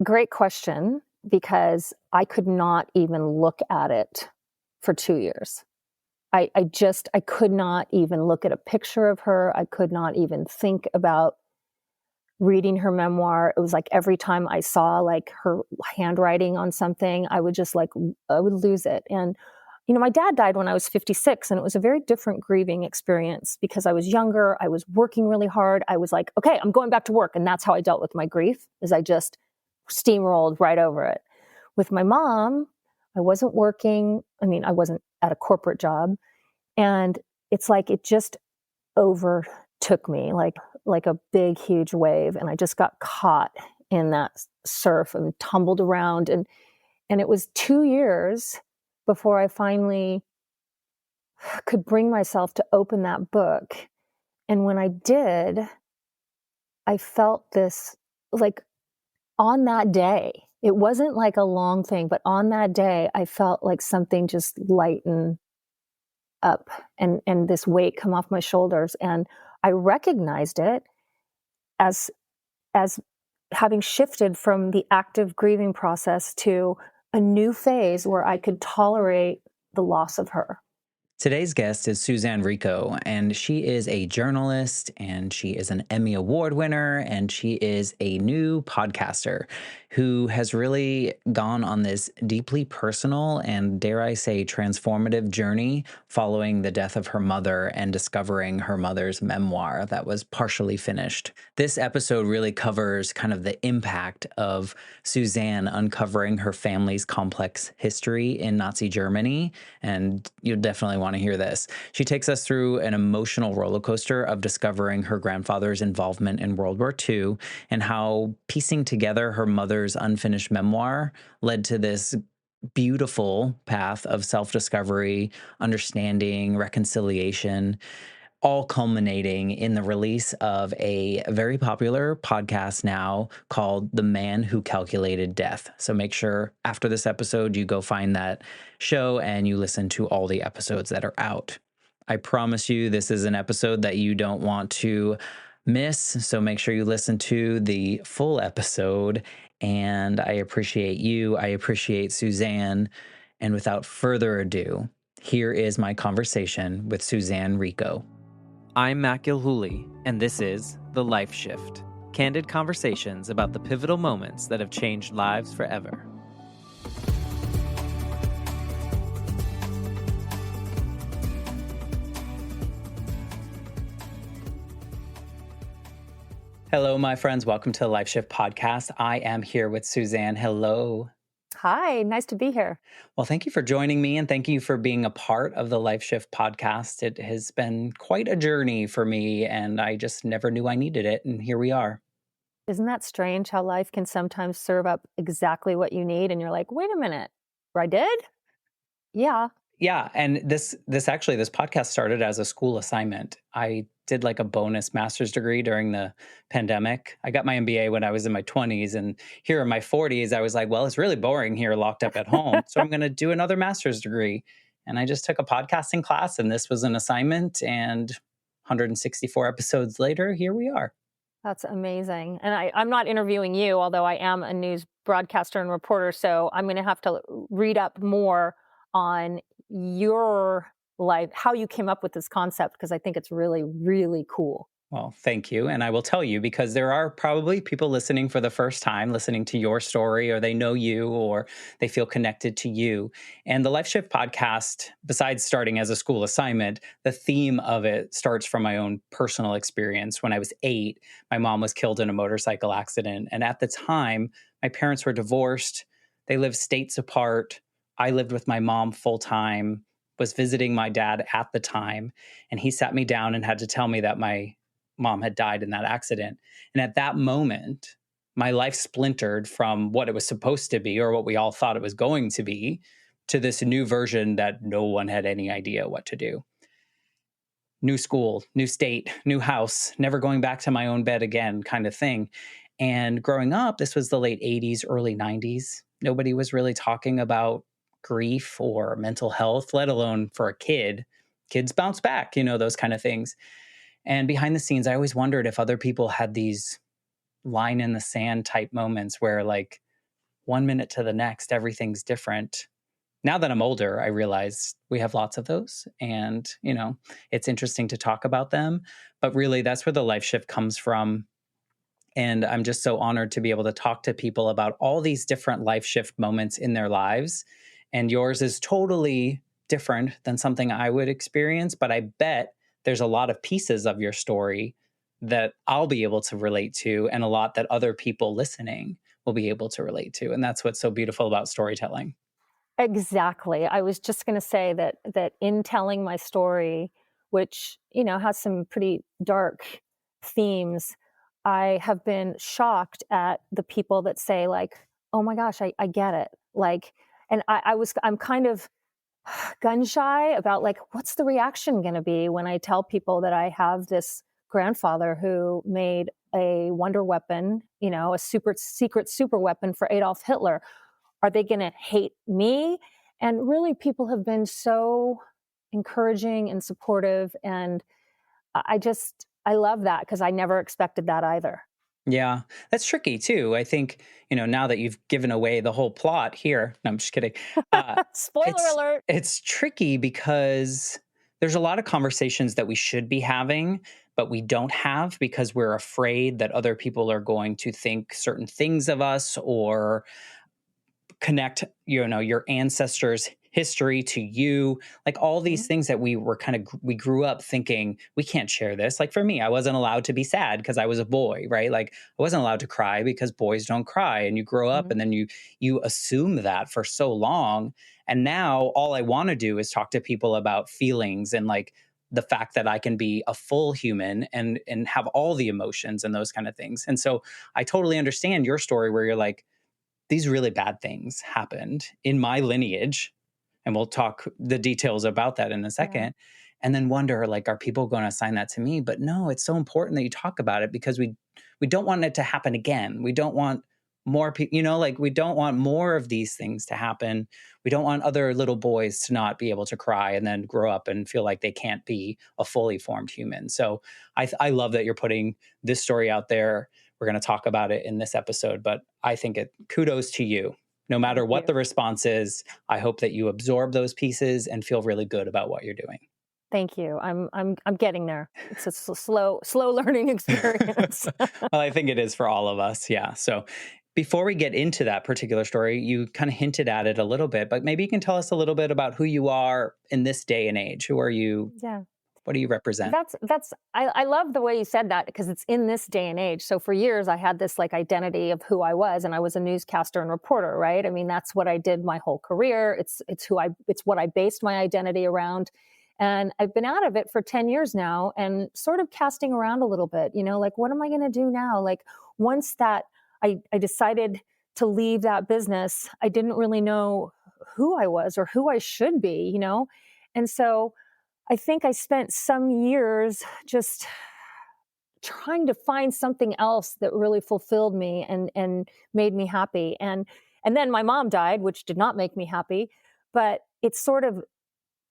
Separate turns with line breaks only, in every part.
Great question, because I could not even look at it for 2 years. I could not even look at a picture of her. I could not even think about reading her memoir. It was like every time I saw like her handwriting on something, I would lose it. And, my dad died when I was 56, and it was a very different grieving experience because I was younger. I was working really hard. I was like, okay, I'm going back to work. And that's how I dealt with my grief, is I just steamrolled right over it. With my mom, I wasn't working. I wasn't at a corporate job. And it's like it just overtook me like a big, huge wave. And I just got caught in that surf and tumbled around. And it was 2 years before I finally could bring myself to open that book. And when I did, I felt this, like, on that day, it wasn't like a long thing, but on that day, I felt like something just lighten up and this weight come off my shoulders. And I recognized it as having shifted from the active grieving process to a new phase where I could tolerate the loss of her.
Today's guest is Suzanne Rico, and she is a journalist, and she is an Emmy Award winner, and she is a new podcaster who has really gone on this deeply personal and, dare I say, transformative journey following the death of her mother and discovering her mother's memoir that was partially finished. This episode really covers kind of the impact of Suzanne uncovering her family's complex history in Nazi Germany, and you'll definitely want to hear this. She takes us through an emotional roller coaster of discovering her grandfather's involvement in World War II and how piecing together her mother's unfinished memoir led to this beautiful path of self-discovery, understanding, reconciliation, all culminating in the release of a very popular podcast now called The Man Who Calculated Death. So make sure after this episode, you go find that show and you listen to all the episodes that are out. I promise you, this is an episode that you don't want to miss. So make sure you listen to the full episode. And I appreciate you. I appreciate Suzanne. And without further ado, here is my conversation with Suzanne Rico.
I'm Matt Gilhooly, and this is The Life Shift, candid conversations about the pivotal moments that have changed lives forever.
Hello, my friends. Welcome to the Life Shift podcast. I am here with Suzanne. Hello.
Hi, nice to be here.
Well, thank you for joining me, and thank you for being a part of the Life Shift podcast. It has been quite a journey for me, and I just never knew I needed it, and here we are.
Isn't that strange how life can sometimes serve up exactly what you need? And you're like, wait a minute, I did? Yeah.
Yeah, and this podcast started as a school assignment. I did like a bonus master's degree during the pandemic. I got my MBA when I was in my 20s, and here in my 40s, I was like, well, it's really boring here locked up at home, so I'm going to do another master's degree. And I just took a podcasting class, and this was an assignment, and 164 episodes later, here we are.
That's amazing. And I'm not interviewing you, although I am a news broadcaster and reporter, so I'm going to have to read up more on your life, how you came up with this concept, because I think it's really, really cool.
Well, thank you. And I will tell you, because there are probably people listening for the first time, listening to your story, or they know you, or they feel connected to you. And the Life Shift podcast, besides starting as a school assignment, the theme of it starts from my own personal experience. When I was 8, my mom was killed in a motorcycle accident. And at the time, my parents were divorced. They lived states apart. I lived with my mom full time, was visiting my dad at the time. And he sat me down and had to tell me that my mom had died in that accident. And at that moment, my life splintered from what it was supposed to be, or what we all thought it was going to be, to this new version that no one had any idea what to do. New school, new state, new house, never going back to my own bed again kind of thing. And growing up, this was the late 80s, early 90s. Nobody was really talking about grief or mental health, let alone for a kid. Kids bounce back, those kind of things. And behind the scenes, I always wondered if other people had these line in the sand type moments where, like, one minute to the next, everything's different. Now that I'm older, I realize we have lots of those. And, it's interesting to talk about them. But really, that's where the life shift comes from. And I'm just so honored to be able to talk to people about all these different life shift moments in their lives. And yours is totally different than something I would experience. But I bet there's a lot of pieces of your story that I'll be able to relate to, and a lot that other people listening will be able to relate to. And that's what's so beautiful about storytelling.
Exactly. I was just going to say that in telling my story, which, has some pretty dark themes, I have been shocked at the people that say like, "Oh my gosh, I get it." Like, and I'm kind of gun shy about like, what's the reaction going to be when I tell people that I have this grandfather who made a wonder weapon, a super secret super weapon for Adolf Hitler. Are they going to hate me? And really, people have been so encouraging and supportive. And I love that because I never expected that either.
Yeah, that's tricky too. I think, now that you've given away the whole plot here, no, I'm just kidding.
Spoiler
it's
alert.
it's tricky because there's a lot of conversations that we should be having, but we don't have because we're afraid that other people are going to think certain things of us, or connect your ancestors history to you, like all these
Mhm.
things that we grew up thinking we can't share this. Like for me, I wasn't allowed to be sad because I was a boy, right? Like I wasn't allowed to cry because boys don't cry. And you grow up
Mhm.
and then you assume that for so long. And now all I want to do is talk to people about feelings, and like the fact that I can be a full human and have all the emotions and those kind of things. And so I totally understand your story where you're like, these really bad things happened in my lineage, and we'll talk the details about that in a
Yeah.
second, and then wonder like, are people going to assign that to me? But no, it's so important that you talk about it because we don't want it to happen again. We don't want more people, like we don't want more of these things to happen. We don't want other little boys to not be able to cry and then grow up and feel like they can't be a fully formed human. So I love that you're putting this story out there. We're going to talk about it in this episode, but I think kudos to you. No matter
Thank
what
you.
the response is, I hope that you absorb those pieces and feel really good about what you're doing.
Thank you. I'm getting there. It's a slow learning experience.
Well, I think it is for all of us. Yeah. So before we get into that particular story, you kind of hinted at it a little bit, but maybe you can tell us a little bit about who you are in this day and age. Who are you?
Yeah.
What do you represent?
I love the way you said that because it's in this day and age. So for years I had this like identity of who I was, and I was a newscaster and reporter, right? I mean, that's what I did my whole career. It's what I based my identity around. And I've been out of it for 10 years now and sort of casting around a little bit, like what am I going to do now? Like once that I decided to leave that business, I didn't really know who I was or who I should be. And so I think I spent some years just trying to find something else that really fulfilled me and made me happy. And then my mom died, which did not make me happy, but it sort of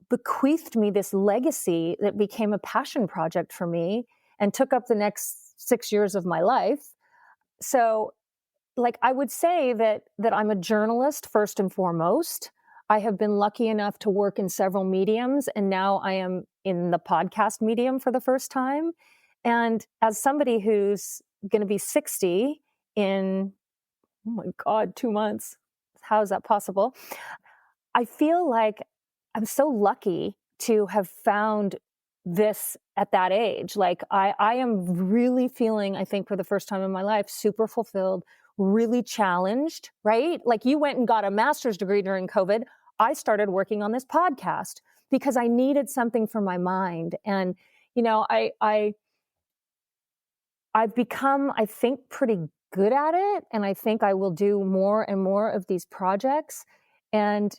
bequeathed me this legacy that became a passion project for me and took up the next 6 years of my life. So like I would say that I'm a journalist first and foremost. I have been lucky enough to work in several mediums, and now I am in the podcast medium for the first time. And as somebody who's going to be 60 in, oh my God, 2 months, how is that possible? I feel like I'm so lucky to have found this at that age. Like I am really feeling, I think for the first time in my life, super fulfilled, really challenged, right? Like you went and got a master's degree during COVID. I started working on this podcast because I needed something for my mind. And, I've become, I think, pretty good at it. And I think I will do more and more of these projects. And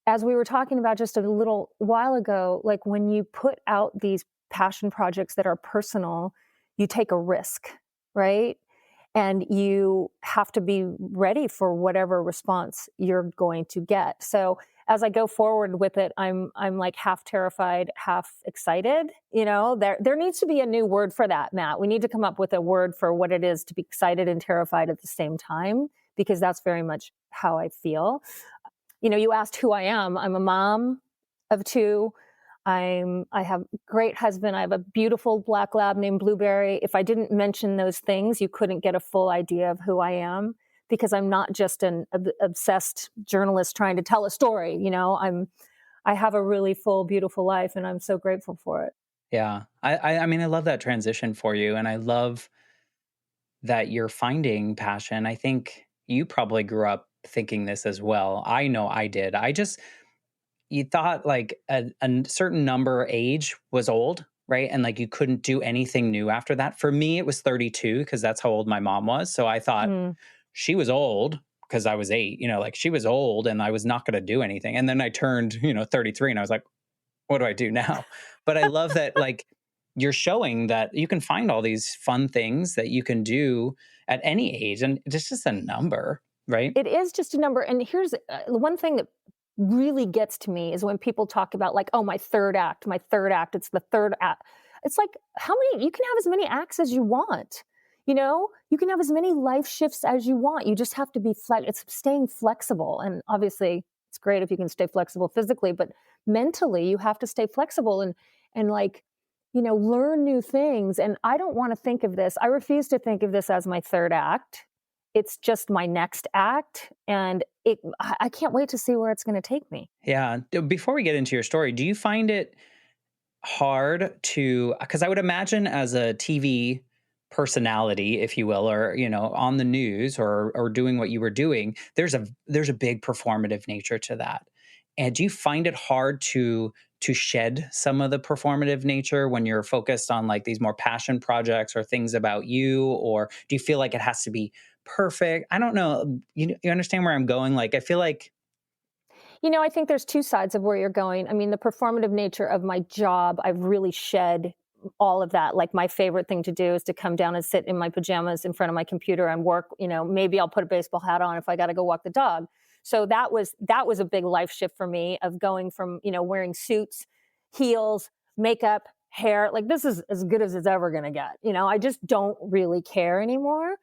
as we were talking about just a little while ago, like when you put out these passion projects that are personal, you take a risk, right? And you have to be ready for whatever response you're going to get. So as I go forward with it, I'm like half terrified, half excited. There needs to be a new word for that, Matt. We need to come up with a word for what it is to be excited and terrified at the same time, because that's very much how I feel. You asked who I am. I'm a mom of two. I have a great husband. I have a beautiful black lab named Blueberry. If I didn't mention those things, you couldn't get a full idea of who I am, because I'm not just an obsessed journalist trying to tell a story. I have a really full, beautiful life, and I'm so grateful for it.
Yeah. I mean, I love that transition for you. And I love that you're finding passion. I think you probably grew up thinking this as well. I know I did. You thought like a certain number age was old, right? And like you couldn't do anything new after that. For me, it was 32 because that's how old my mom was. So I thought
Mm.
she was old because I was 8, like she was old and I was not going to do anything. And then I turned, 33 and I was like, what do I do now? But I love that, like, you're showing that you can find all these fun things that you can do at any age. And it's just a number, right?
It is just a number. And here's the one thing that really gets to me is when people talk about, like, oh, my third act, it's the third act. It's like, you can have as many acts as you want. You can have as many life shifts as you want. You just have to be it's staying flexible. And obviously it's great if you can stay flexible physically, but mentally you have to stay flexible and like, learn new things. And I don't want to think of this. I refuse to think of this as my third act. It's just my next act. And I can't wait to see where it's going to take me.
Yeah. Before we get into your story, do you find it hard because I would imagine as a TV personality, if you will, or, on the news or doing what you were doing, there's a big performative nature to that. And do you find it hard to shed some of the performative nature when you're focused on like these more passion projects or things about you? Or do you feel like it has to be perfect? I don't know. You understand where I'm going? Like, I feel like,
I think there's two sides of where you're going. I mean, the performative nature of my job, I've really shed all of that. Like, my favorite thing to do is to come down and sit in my pajamas in front of my computer and work. Maybe I'll put a baseball hat on if I got to go walk the dog. So that was a big life shift for me, of going from, wearing suits, heels, makeup, hair. Like, this is as good as it's ever going to get. I just don't really care anymore.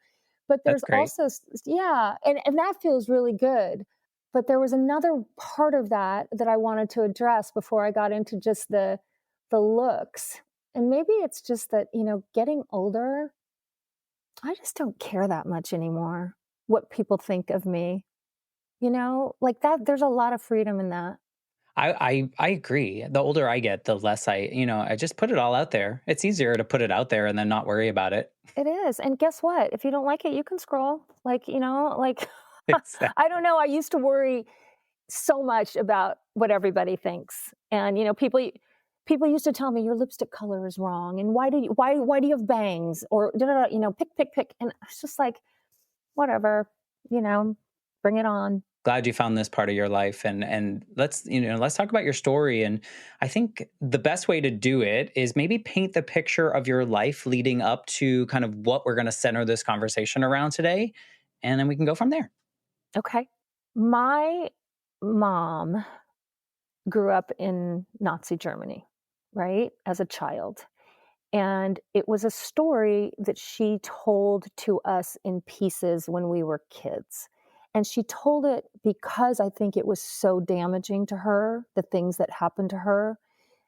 But
that's
there's
great.
also, yeah, and that feels really good. But there was another part of that I wanted to address before I got into just the looks. And maybe it's just that, getting older, I just don't care that much anymore what people think of me. Like that, there's a lot of freedom in that.
I agree. The older I get, the less I just put it all out there. It's easier to put it out there and then not worry about it.
It is. And guess what? If you don't like it, you can scroll. Like, like, I
Exactly.
don't know. I used to worry so much about what everybody thinks. And, people used to tell me your lipstick color is wrong. And why do you have bangs, or, pick. And it's just like, whatever, bring it on.
Glad you found this part of your life, and let's talk about your story. And I think the best way to do it is maybe paint the picture of your life leading up to kind of what we're going to center this conversation around today, and then we can go from there.
Okay. My mom grew up in Nazi Germany, right, as a child. And it was a story that she told to us in pieces when we were kids. And she told it because I think it was so damaging to her, the things that happened to her.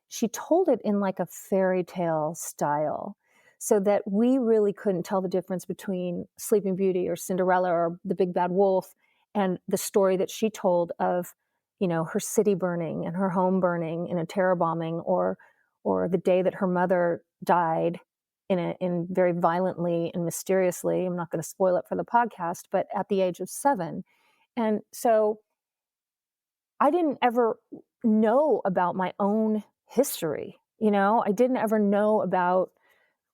She told it in like a fairy tale style, so that we really couldn't tell the difference between Sleeping Beauty or Cinderella or the Big Bad Wolf and the story that she told of, her city burning and her home burning in a terror bombing, or the day that her mother died in very violently and mysteriously. I'm not going to spoil it for the podcast, but at the age of 7. And so I didn't ever know about my own history. I didn't ever know about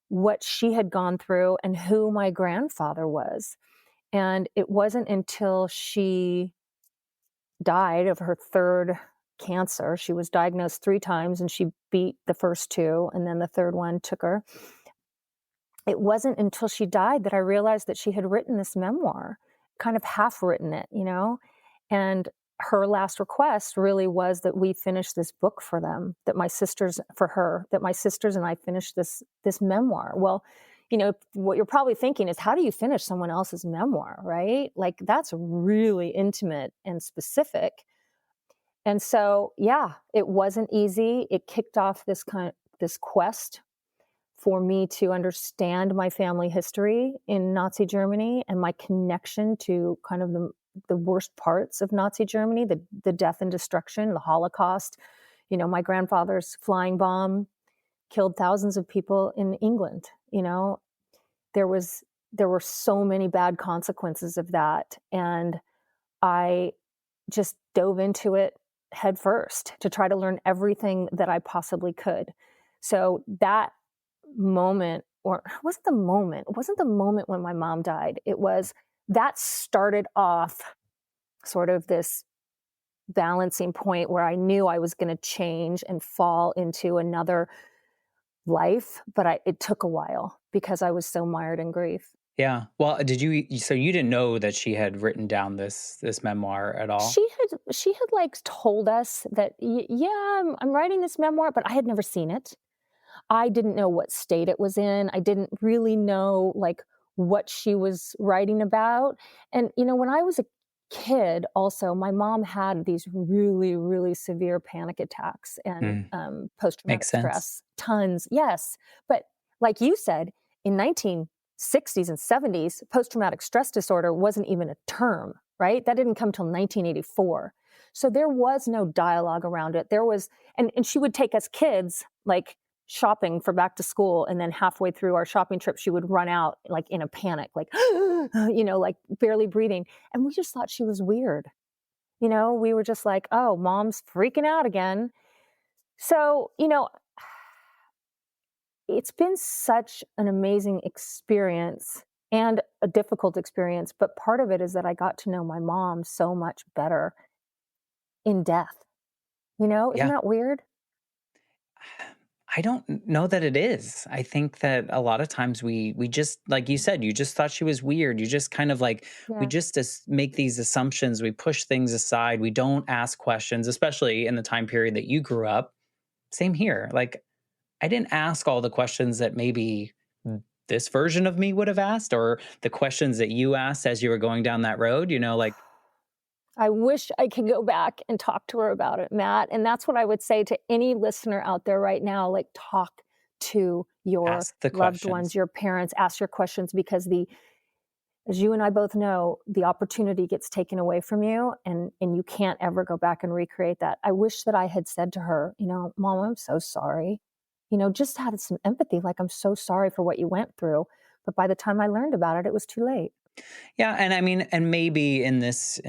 what she had gone through and who my grandfather was. And it wasn't until she died of her third cancer. She was diagnosed 3 times and she beat the first 2, and then the third one took her. It wasn't until she died that I realized that she had written this memoir, kind of half written it, and her last request really was that we finish this book for them, that my sisters and I finished this memoir. Well, what you're probably thinking is, how do you finish someone else's memoir, right? Like, that's really intimate and specific. And so, yeah, it wasn't easy. It kicked off this quest for me to understand my family history in Nazi Germany and my connection to kind of the worst parts of Nazi Germany, the death and destruction, the Holocaust. My grandfather's flying bomb killed thousands of people in England. There were so many bad consequences of that. And I just dove into it head first to try to learn everything that I possibly could. So that moment, or it wasn't the moment when my mom died. It was that started off sort of this balancing point where I knew I was going to change and fall into another life, but it took a while because I was so mired in grief.
Yeah. Well, so you didn't know that she had written down this memoir at all?
She had like told us that, yeah, I'm writing this memoir, but I had never seen it. I didn't know what state it was in. I didn't really know like what she was writing about. And, when I was a kid, also, my mom had these really, really severe panic attacks and post-traumatic
Makes sense.
stress, tons. Yes. But like you said, in 1960s and 70s, post-traumatic stress disorder wasn't even a term, right? That didn't come till 1984. So there was no dialogue around it. There was, and she would take us kids like shopping for back to school. And then halfway through our shopping trip, she would run out like in a panic, like, like barely breathing. And we just thought she was weird. We were just like, oh, mom's freaking out again. So, it's been such an amazing experience and a difficult experience. But part of it is that I got to know my mom so much better in death. Isn't
Yeah.
that weird?
I don't know that it is. I think that a lot of times we just, like you said, you just thought she was weird. You just kind of like, we
Yeah.
just make these assumptions. We push things aside. We don't ask questions, especially in the time period that you grew up. Same here. Like, I didn't ask all the questions that maybe this version of me would have asked, or the questions that you asked as you were going down that road, like.
I wish I could go back and talk to her about it, Matt. And that's what I would say to any listener out there right now. Like, talk to your
Ask the
loved ones,
questions.
your parents, ask your questions, because as you and I both know, the opportunity gets taken away from you, and you can't ever go back and recreate that. I wish that I had said to her, Mom, I'm so sorry. Just had some empathy. Like, I'm so sorry for what you went through. But by the time I learned about it, it was too late.
Yeah, and I mean, and maybe in this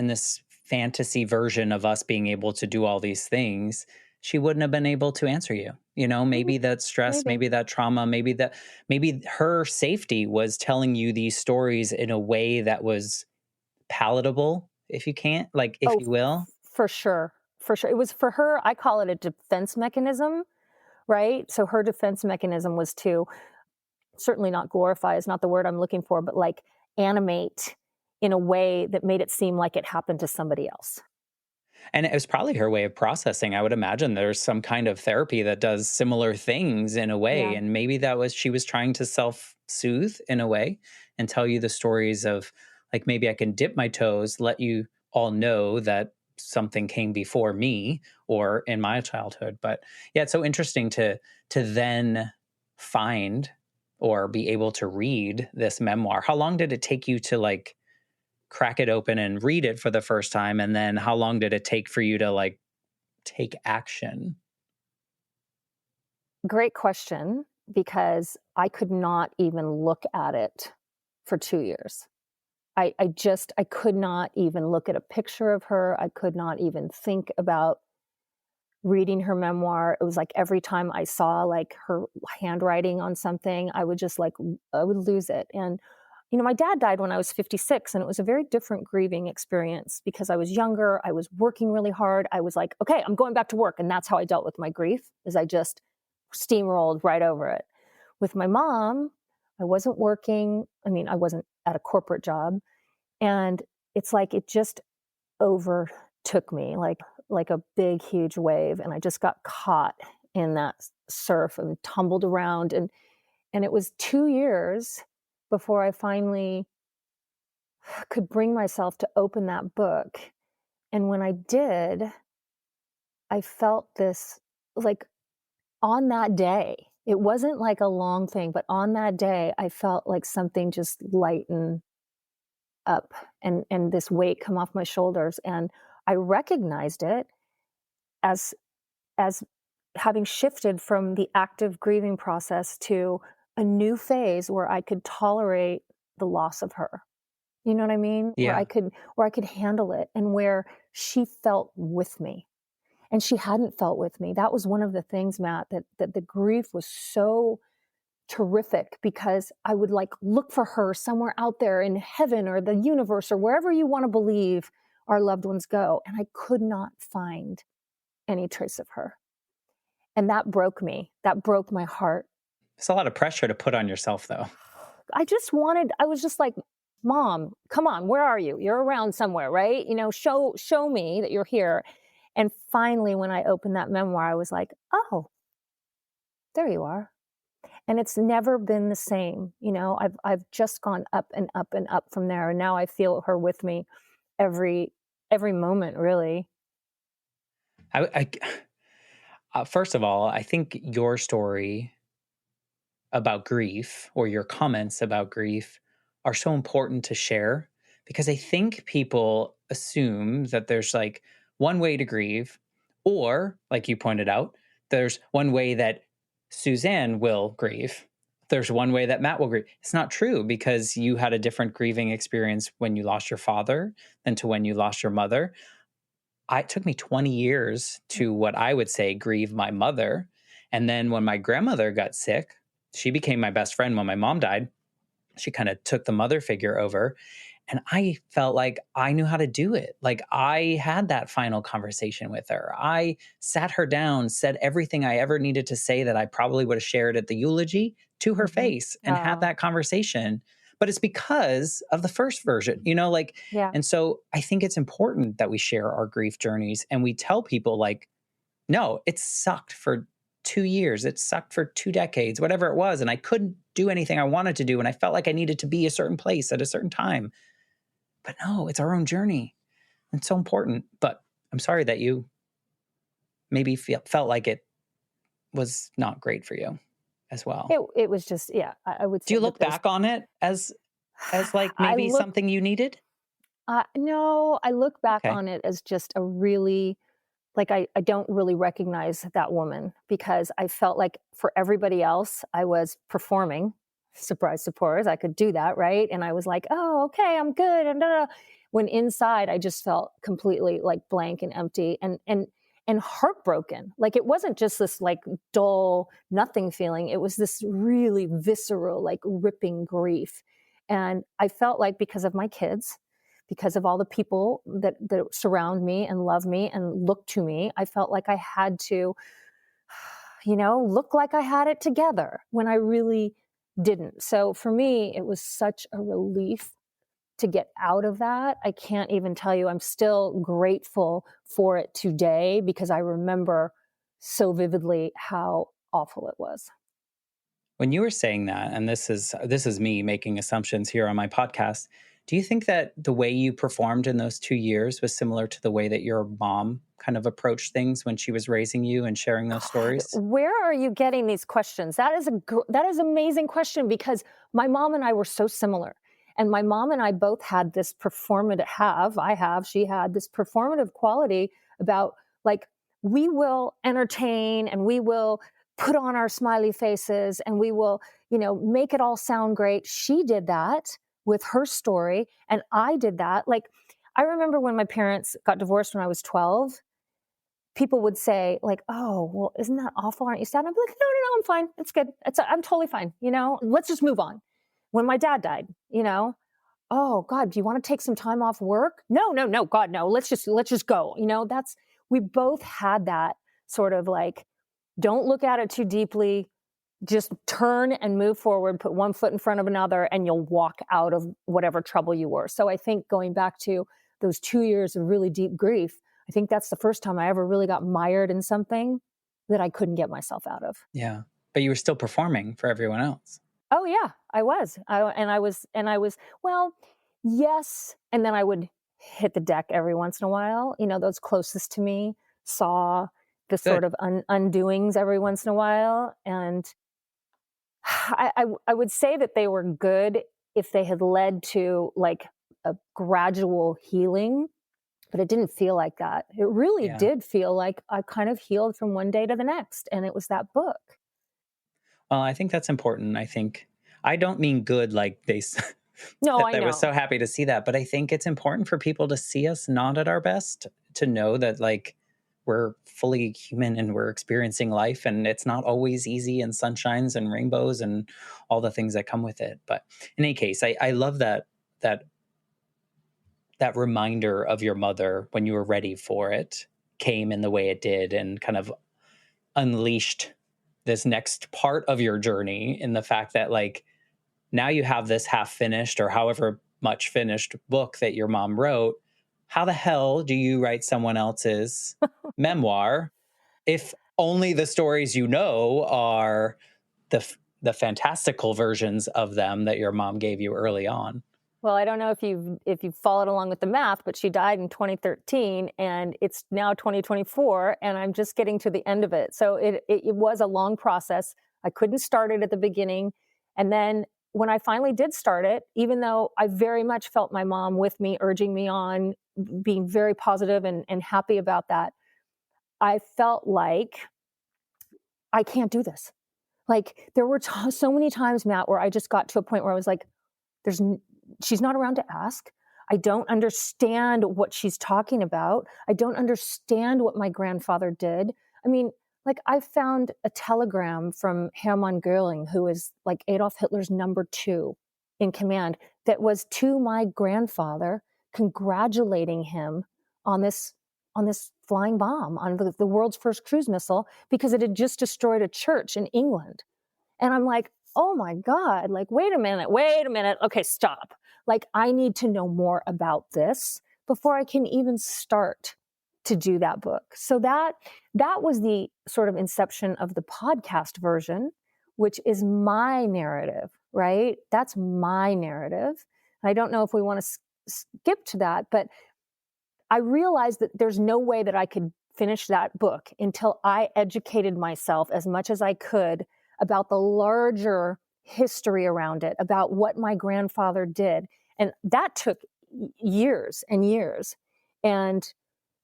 fantasy version of us being able to do all these things, she wouldn't have been able to answer you. Maybe that stress, maybe that trauma, maybe her safety was telling you these stories in a way that was palatable, if you will.
For sure. For sure. It was for her, I call it a defense mechanism, right? So her defense mechanism was to certainly not glorify is not the word I'm looking for, but like animate in a way that made it seem like it happened to somebody else.
And it was probably her way of processing. I would imagine there's some kind of therapy that does similar things in a way.
Yeah.
And maybe she was trying to self-soothe in a way and tell you the stories of, like, maybe I can dip my toes, let you all know that something came before me or in my childhood. But yeah, it's so interesting to then find or be able to read this memoir. How long did it take you to like crack it open and read it for the first time? And then how long did it take for you to like take action?
Great question, because I could not even look at it for 2 years. I could not even look at a picture of her. I could not even think about reading her memoir. It was like every time I saw like her handwriting on something, I would lose it. And, my dad died when I was 56, and it was a very different grieving experience because I was younger. I was working really hard. I was like, okay, I'm going back to work. And that's how I dealt with my grief, is I just steamrolled right over it. With my mom, I wasn't working. I mean, I wasn't at a corporate job. And it's like it just overtook me like a big, huge wave. And I just got caught in that surf and tumbled around. And it was 2 years before I finally could bring myself to open that book. And when I did, I felt this, like, on that day, it wasn't like a long thing, but on that day, I felt like something just lighten up, and this weight come off my shoulders. And I recognized it as as having shifted from the active grieving process to a new phase where I could tolerate the loss of her. You know what I mean?
Yeah.
Where I could handle it, and where she felt with me. And she hadn't felt with me. That was one of the things, Matt, that the grief was so terrific, because I would like look for her somewhere out there in heaven or the universe or wherever you want to believe our loved ones go. And I could not find any trace of her. And that broke me. That broke my heart.
It's a lot of pressure to put on yourself, though.
I was just like, Mom, come on, where are you? You're around somewhere, right? You know, show me that you're here. And finally, when I opened that memoir, I was like, oh, there you are. And it's never been the same. You know, I've just gone up and up and up from there. And now I feel her with me every moment, really.
First of all, I think your story about grief, or your comments about grief, are so important to share, because I think people assume that there's like one way to grieve, or like you pointed out, there's one way that Suzanne will grieve. There's one way that Matt will grieve. It's not true, because you had a different grieving experience when you lost your father than to when you lost your mother. It took me 20 years to, what I would say, grieve my mother. And then when my grandmother got sick, she became my best friend when my mom died. She kind of took the mother figure over. And I felt like I knew how to do it. Like, I had that final conversation with her. I sat her down, said everything I ever needed to say that I probably would have shared at the eulogy to her face, and had that conversation. But it's because of the first version, you know, like,
Yeah.
and so I think it's important that we share our grief journeys, and we tell people, like, no, it sucked for 2 years. It sucked for 2 decades, whatever it was. And I couldn't do anything I wanted to do. And I felt like I needed to be a certain place at a certain time. But no, it's our own journey. It's so important. But I'm sorry that you maybe felt like it was not great for you as well.
It was just, yeah, I would say.
Do you look back on it as like maybe something you needed?
No, I look back
Okay.
on it as just a really, like, I don't really recognize that woman, because I felt like for everybody else, I was performing. Surprise, surprise, I could do that, right? And I was like, oh, okay, I'm good. And when inside, I just felt completely like blank and empty and heartbroken. Like, it wasn't just this like dull nothing feeling. It was this really visceral, like ripping grief. And I felt like, because of my kids, because of all the people that surround me and love me and look to me, I felt like I had to, you know, look like I had it together when I really didn't. So for me, it was such a relief to get out of that. I can't even tell you, I'm still grateful for it today, because I remember so vividly how awful it was.
When you were saying that, and this is me making assumptions here on my podcast, do you think that the way you performed in those 2 years was similar to the way that your mom kind of approached things when she was raising you and sharing those stories?
Where are you getting these questions? That is an amazing question, because my mom and I were so similar. And my mom and I both had this she had this performative quality about, like, we will entertain and we will put on our smiley faces and we will, you know, make it all sound great. She did that with her story, and I did that. Like, I remember when my parents got divorced when I was 12, people would say, like, oh, well, isn't that awful? Aren't you sad? And I'd be like, no, I'm fine. It's good. I'm totally fine. You know, let's just move on. When my dad died, you know, oh God, do you want to take some time off work? No, God, no. Let's just go. You know, we both had that sort of like, don't look at it too deeply. Just turn and move forward, put one foot in front of another, and you'll walk out of whatever trouble you were. So I think going back to those 2 years of really deep grief, I think that's the first time I ever really got mired in something that I couldn't get myself out of.
Yeah. But you were still performing for everyone else.
Oh yeah, I was. Well, yes, and then I would hit the deck every once in a while. Those closest to me saw the
Good.
sort of undoings every once in a while, and I would say that they were good if they had led to like a gradual healing, but it didn't feel like that. It really
Yeah.
did feel like I kind of healed from one day to the next, and it was that book.
Well, I think that's important. I don't mean good like
No,
that
I
I was
know.
so happy to see that, but I think it's important for people to see us not at our best, to know that like we're fully human and we're experiencing life, and it's not always easy and sunshines and rainbows and all the things that come with it. But in any case, I love that that reminder of your mother when you were ready for it came in the way it did and kind of unleashed this next part of your journey in the fact that like now you have this half finished or however much finished book that your mom wrote. How the hell do you write someone else's memoir if only the stories you know are the fantastical versions of them that your mom gave you early on?
Well, I don't know if you've followed along with the math, but she died in 2013, and it's now 2024, and I'm just getting to the end of it. So it was a long process. I couldn't start it at the beginning, and then when I finally did start it, even though I very much felt my mom with me, urging me on, being very positive and happy about that, I felt like I can't do this. Like there were so many times, Matt, where I just got to a point where I was like, there's she's not around to ask. I don't understand what she's talking about. I don't understand what my grandfather did. I mean, like I found a telegram from Hermann Goering, who is like Adolf Hitler's number 2 in command, that was to my grandfather congratulating him on this flying bomb, on the world's first cruise missile, because it had just destroyed a church in England. And I'm like, oh my God, like, wait a minute. Okay, stop. Like, I need to know more about this before I can even start to do that book. So that was the sort of inception of the podcast version, which is my narrative, right? That's my narrative. And I don't know if we want to skip to that, but I realized that there's no way that I could finish that book until I educated myself as much as I could about the larger history around it, about what my grandfather did. And that took years and years. And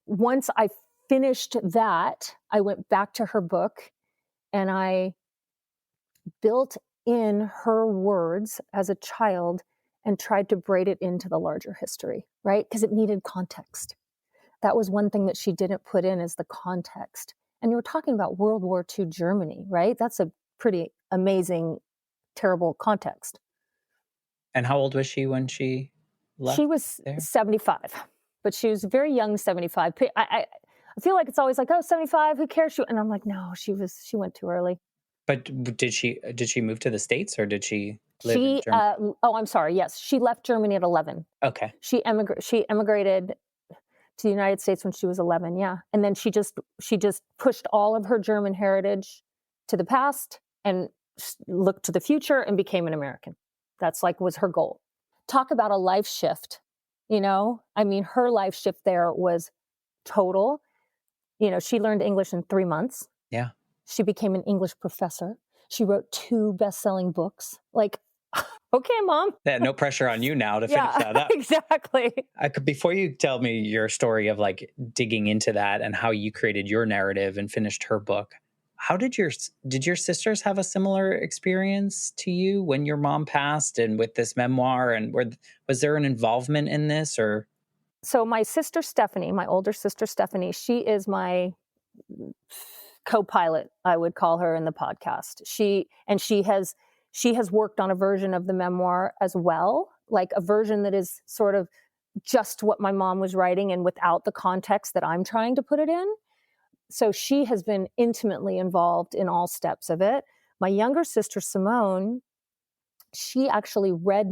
once I finished that, I went back to her book and I built in her words as a child and tried to braid it into the larger history, right? Because it needed context. That was one thing that she didn't put in, is the context. And you were talking about World War II Germany, right? That's a pretty amazing, terrible context.
And how old was she when she left?
She was
there?
75, but she was very young 75. I feel like it's always like, oh, 75, who cares? And I'm like, no, she went too early.
But did she move to the States or did she live in Germany?
I'm sorry. Yes, she left Germany at 11.
Okay.
She emigrated to the United States when she was 11. Yeah. And then she just pushed all of her German heritage to the past and looked to the future and became an American. That's like was her goal. Talk about a life shift. I mean, her life shift there was total. She learned English in 3 months.
Yeah.
She became an English professor. She wrote 2 best-selling books. Like, okay, Mom.
Yeah, no pressure on you now to finish that up.
Exactly.
Before you tell me your story of like digging into that and how you created your narrative and finished her book, how did your sisters have a similar experience to you when your mom passed and with this memoir? And was there an involvement in this or? So
my sister Stephanie, my older sister Stephanie, she is my co-pilot, I would call her, in the podcast. She has worked on a version of the memoir as well, like a version that is sort of just what my mom was writing and without the context that I'm trying to put it in. So she has been intimately involved in all steps of it. My younger sister, Simone, she actually read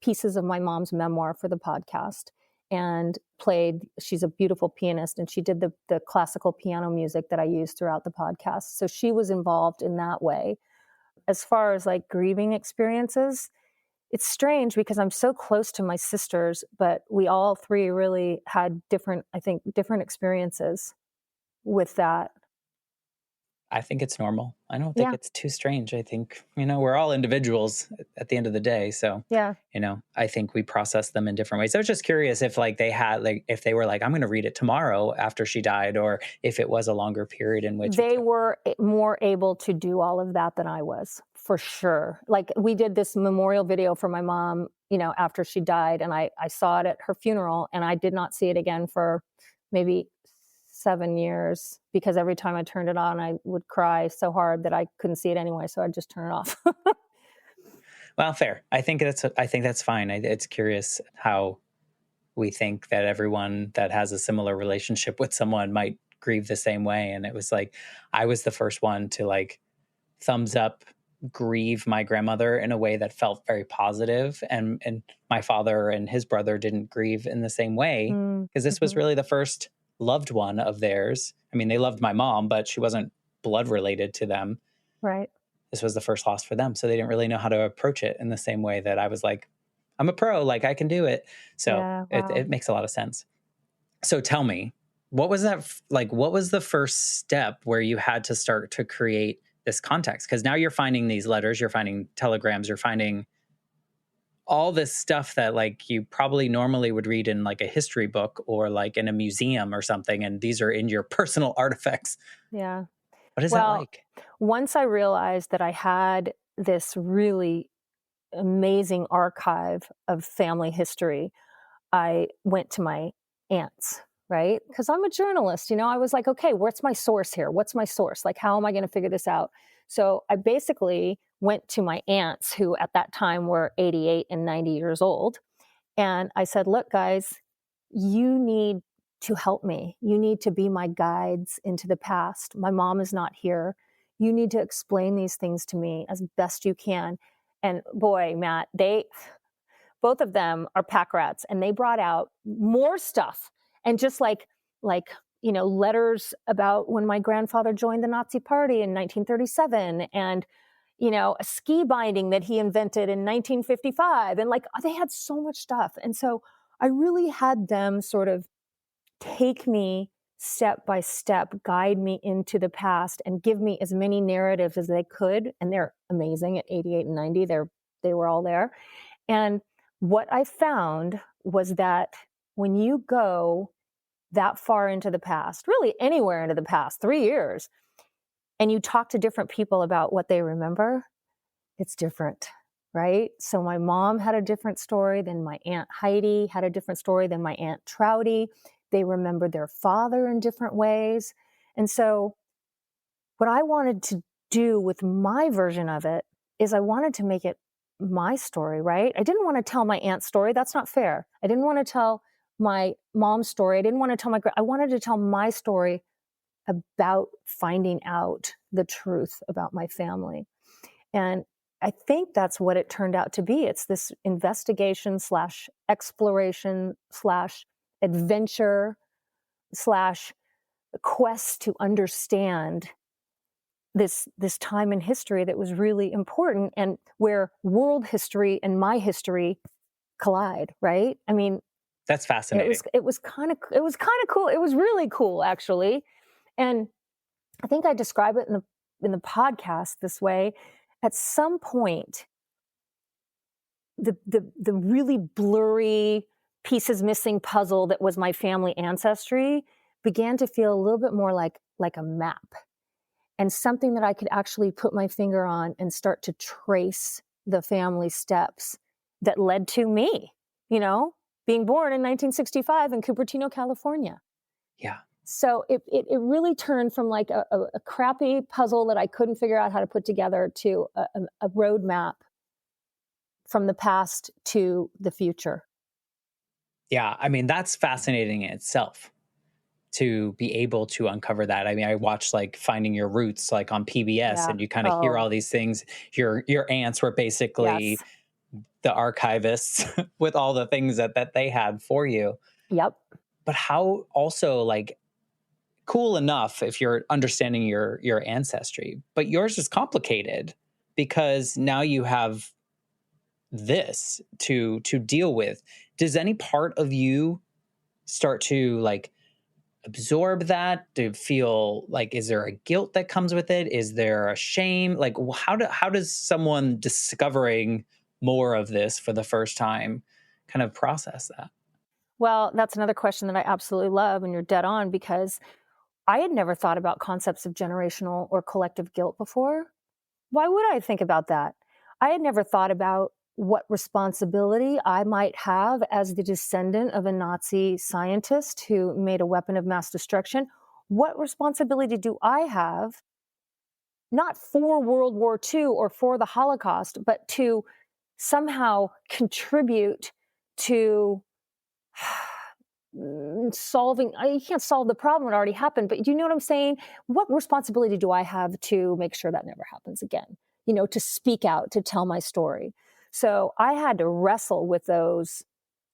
pieces of my mom's memoir for the podcast and she's a beautiful pianist, and she did the classical piano music that I use throughout the podcast. So she was involved in that way. As far as like grieving experiences, it's strange because I'm so close to my sisters, but we all three really had different experiences with that.
I think it's normal. I don't think
Yeah.
it's too strange. I think, we're all individuals at the end of the day. So,
Yeah.
I think we process them in different ways. I was just curious if like if they were like, I'm going to read it tomorrow after she died, or if it was a longer period in which
They were more able to do all of that than I was, for sure. Like we did this memorial video for my mom, after she died, and I saw it at her funeral, and I did not see it again for maybe 7 years, because every time I turned it on, I would cry so hard that I couldn't see it anyway. So I'd just turn it off.
Well, fair. I think that's fine. It's curious how we think that everyone that has a similar relationship with someone might grieve the same way. And it was like, I was the first one to like thumbs up grieve my grandmother in a way that felt very positive. And my father and his brother didn't grieve in the same way, because this was really the first loved one of theirs. I mean, they loved my mom, but she wasn't blood related to them.
Right.
This was the first loss for them. So they didn't really know how to approach it in the same way that I was like, I'm a pro, like I can do it. So
Yeah, wow.
it makes a lot of sense. So tell me, what was that like? What was the first step where you had to start to create this context? Because now you're finding these letters, you're finding telegrams, you're finding all this stuff that like you probably normally would read in like a history book or like in a museum or something. And these are in your personal artifacts.
Yeah.
What is that like?
Once I realized that I had this really amazing archive of family history, I went to my aunts, right? Because I'm a journalist, I was like, okay, what's my source here? What's my source? Like, how am I going to figure this out? So I basically went to my aunts, who at that time were 88 and 90 years old. And I said, look, guys, you need to help me. You need to be my guides into the past. My mom is not here. You need to explain these things to me as best you can. And boy, Matt, both of them are pack rats, and they brought out more stuff, and just like letters about when my grandfather joined the Nazi party in 1937, and a ski binding that he invented in 1955, and like they had so much stuff. And so I really had them sort of take me step by step, guide me into the past, and give me as many narratives as they could. And they're amazing at 88 and 90. They were all there. And what I found was that when you go that far into the past, really anywhere into the past, 3 years, and you talk to different people about what they remember, it's different, right? So my mom had a different story than my Aunt Heidi, had a different story than my Aunt Trouty. They remember their father in different ways. And so what I wanted to do with my version of it is I wanted to make it my story, right? I didn't want to tell my aunt's story. That's not fair. I didn't want to tell my mom's story. I didn't want to tell I wanted to tell my story about finding out the truth about my family. And I think that's what it turned out to be. It's this investigation / exploration / adventure / quest to understand this time in history that was really important, and where world history and my history collide, right? I mean,
that's fascinating.
It was kind of cool. It was really cool, actually. And I think I describe it in the podcast this way. At some point, the really blurry pieces missing puzzle that was my family ancestry began to feel a little bit more like a map, and something that I could actually put my finger on and start to trace the family steps that led to me, being born in 1965 in Cupertino, California.
Yeah.
So it really turned from like a crappy puzzle that I couldn't figure out how to put together to a roadmap from the past to the future.
Yeah. I mean, that's fascinating in itself, to be able to uncover that. I mean, I watched like Finding Your Roots, like on PBS, and you kind of hear all these things. Your aunts were basically the archivists with all the things that they had for you.
Yep.
but how also like cool enough if you're understanding your ancestry, but yours is complicated because now you have this to deal with. Does any part of you start to like absorb that, to feel like, is there a guilt that comes with it? Is there a shame? Like how does someone discovering more of this for the first time kind of process that?
Well, that's another question that I absolutely love, and you're dead on, because I had never thought about concepts of generational or collective guilt before. Why would I think about that? I had never thought about what responsibility I might have as the descendant of a Nazi scientist who made a weapon of mass destruction. What responsibility do I have, not for World War II or for the Holocaust, but to somehow contribute to solving? You can't solve the problem, it already happened, but do you know what I'm saying? What responsibility do I have to make sure that never happens again? To speak out, to tell my story. So I had to wrestle with those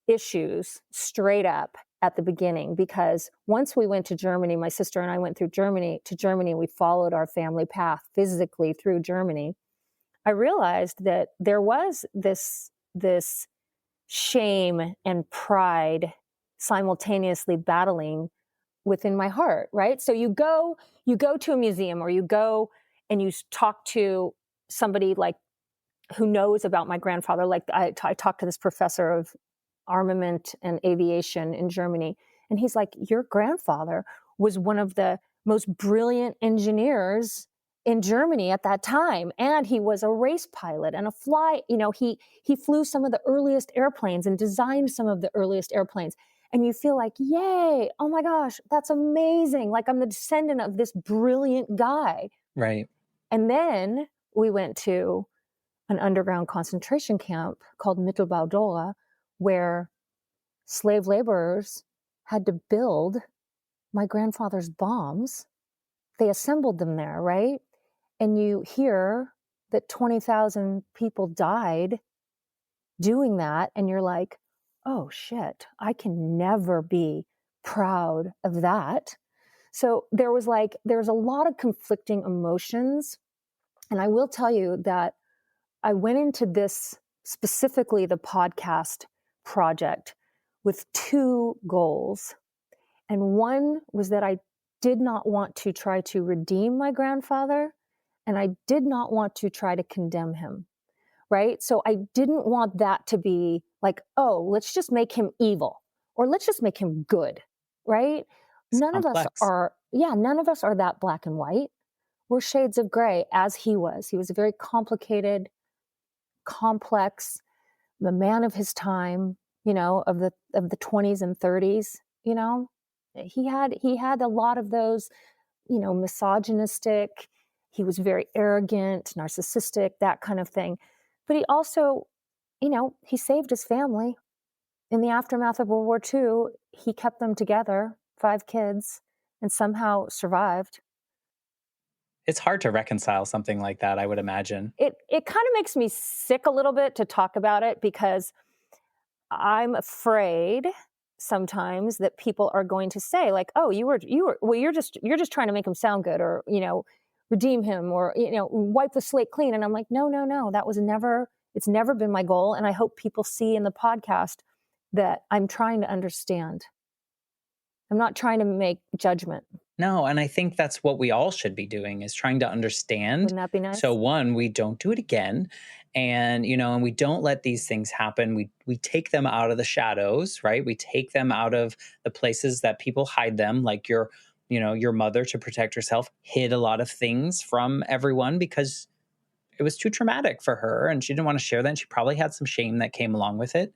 issues straight up at the beginning, because once we went to Germany, my sister and I went through Germany to Germany, we followed our family path physically through Germany. I realized that there was this shame and pride simultaneously battling within my heart, right? So you go to a museum, or you go and you talk to somebody like who knows about my grandfather. Like I talked to this professor of armament and aviation in Germany, and he's like, your grandfather was one of the most brilliant engineers in Germany at that time, and he was a race pilot and he flew some of the earliest airplanes and designed some of the earliest airplanes. And you feel like, yay, oh my gosh, that's amazing, like I'm the descendant of this brilliant guy.
Right.
And then we went to an underground concentration camp called Mittelbau-Dora, where slave laborers had to build my grandfather's bombs. They assembled them there, right? And you hear that 20,000 people died doing that, and you're like, oh shit, I can never be proud of that. So there was a lot of conflicting emotions. And I will tell you that I went into this, specifically the podcast project, with two goals. And one was that I did not want to try to redeem my grandfather, and I did not want to try to condemn him, right? So I didn't want that to be like, oh, let's just make him evil, or let's just make him good, right?
It's
None of us
complex.
are that black and white. We're shades of gray, as he was. He was a very complicated, complex, the man of his time, of the 20s and 30s. He had a lot of those, misogynistic. He was very arrogant, narcissistic, that kind of thing. But he also, he saved his family in the aftermath of World War II. He kept them together, 5 kids, and somehow survived.
It's hard to reconcile something like that, I would imagine.
It kind of makes me sick a little bit to talk about it, because I'm afraid sometimes that people are going to say, like, oh, you're just trying to make him sound good, or, redeem him, or, wipe the slate clean. And I'm like, no, it's never been my goal. And I hope people see in the podcast that I'm trying to understand. I'm not trying to make judgment.
No, and I think that's what we all should be doing, is trying to understand.
Wouldn't that be nice?
So one, we don't do it again. And, and we don't let these things happen. We take them out of the shadows, right? We take them out of the places that people hide them, like your mother, to protect herself, hid a lot of things from everyone because it was too traumatic for her and she didn't want to share that. And she probably had some shame that came along with it.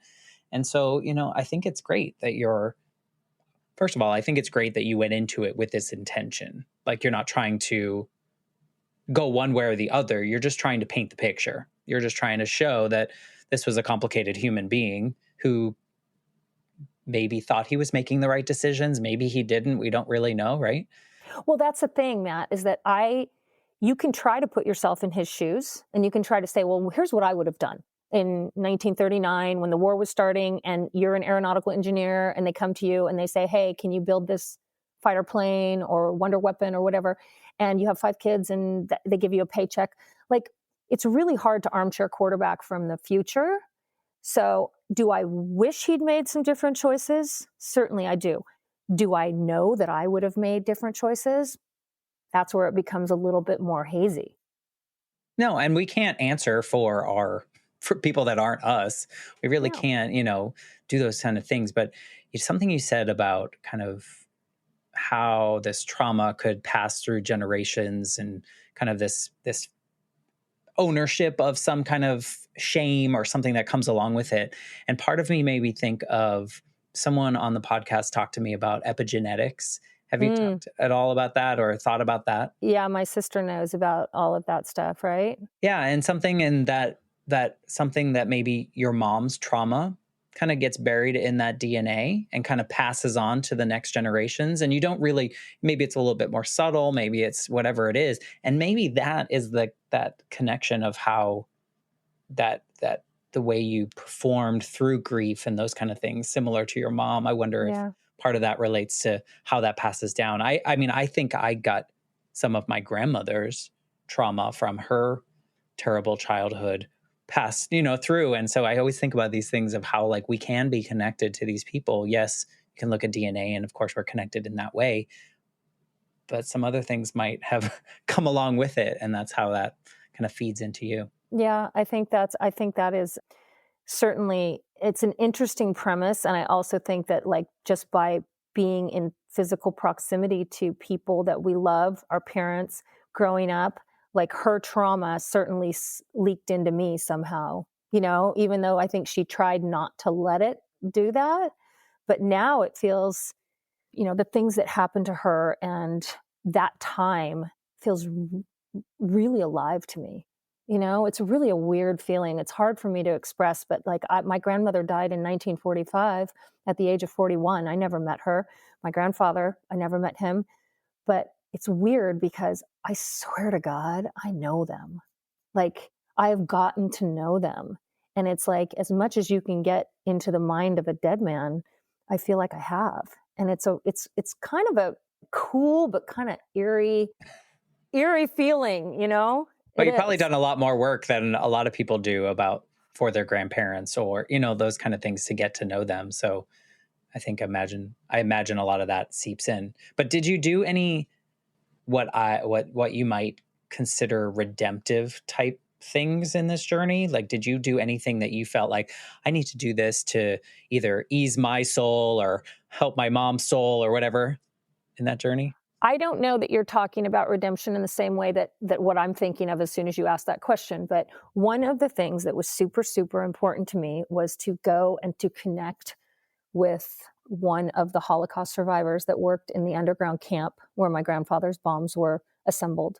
And so, I think it's great that first of all, I think it's great that you went into it with this intention. Like, you're not trying to go one way or the other. You're just trying to paint the picture. You're just trying to show that this was a complicated human being who maybe thought he was making the right decisions. Maybe he didn't. We don't really know, right?
Well, that's the thing, Matt, is that you can try to put yourself in his shoes, and you can try to say, well, here's what I would have done. in 1939 when the war was starting and you're an aeronautical engineer and they come to you and they say, hey, can you build this fighter plane or wonder weapon or whatever? And you have 5 kids and they give you a paycheck. Like, it's really hard to armchair quarterback from the future. So do I wish he'd made some different choices? Certainly I do. Do I know that I would have made different choices? That's where it becomes a little bit more hazy.
No, and we can't answer for people that aren't us. We really
No.
can't, do those kind of things. But it's something you said about kind of how this trauma could pass through generations and kind of this ownership of some kind of shame or something that comes along with it. And part of me made me think of someone on the podcast talked to me about epigenetics. Have you talked at all about that or thought about that?
Yeah, my sister knows about all of that stuff, right?
Yeah, and something in that something that maybe your mom's trauma kind of gets buried in that DNA and kind of passes on to the next generations. And you don't really, maybe it's a little bit more subtle, maybe it's whatever it is. And maybe that is that connection of how that the way you performed through grief and those kind of things, similar to your mom. I wonder if
Yeah.
part of that relates to how that passes down. I mean, I think I got some of my grandmother's trauma from her terrible childhood passed, through. And so I always think about these things of how like we can be connected to these people. Yes, you can look at DNA and of course we're connected in that way, but some other things might have come along with it. And that's how that kind of feeds into you.
Yeah, I think that is certainly, it's an interesting premise. And I also think that like just by being in physical proximity to people that we love, our parents growing up, like her trauma certainly leaked into me somehow, even though I think she tried not to let it do that. But now it feels, the things that happened to her and that time feels really alive to me. It's really a weird feeling. It's hard for me to express, but like my grandmother died in 1945 at the age of 41. I never met her. My grandfather, I never met him. But it's weird because I swear to God, I know them. Like I have gotten to know them. And it's like, as much as you can get into the mind of a dead man, I feel like I have. And it's kind of a cool, but kind of eerie feeling,
But
It
you've probably
is.
done a lot more work than a lot of people do about for their grandparents or, those kind of things to get to know them. So I imagine a lot of that seeps in. But did you do any what you might consider redemptive type things in this journey? Like, did you do anything that you felt like I need to do this to either ease my soul or help my mom's soul or whatever in that journey?
I don't know that you're talking about redemption in the same way that what I'm thinking of as soon as you ask that question. But one of the things that was super, super important to me was to go and to connect with one of the Holocaust survivors that worked in the underground camp where my grandfather's bombs were assembled.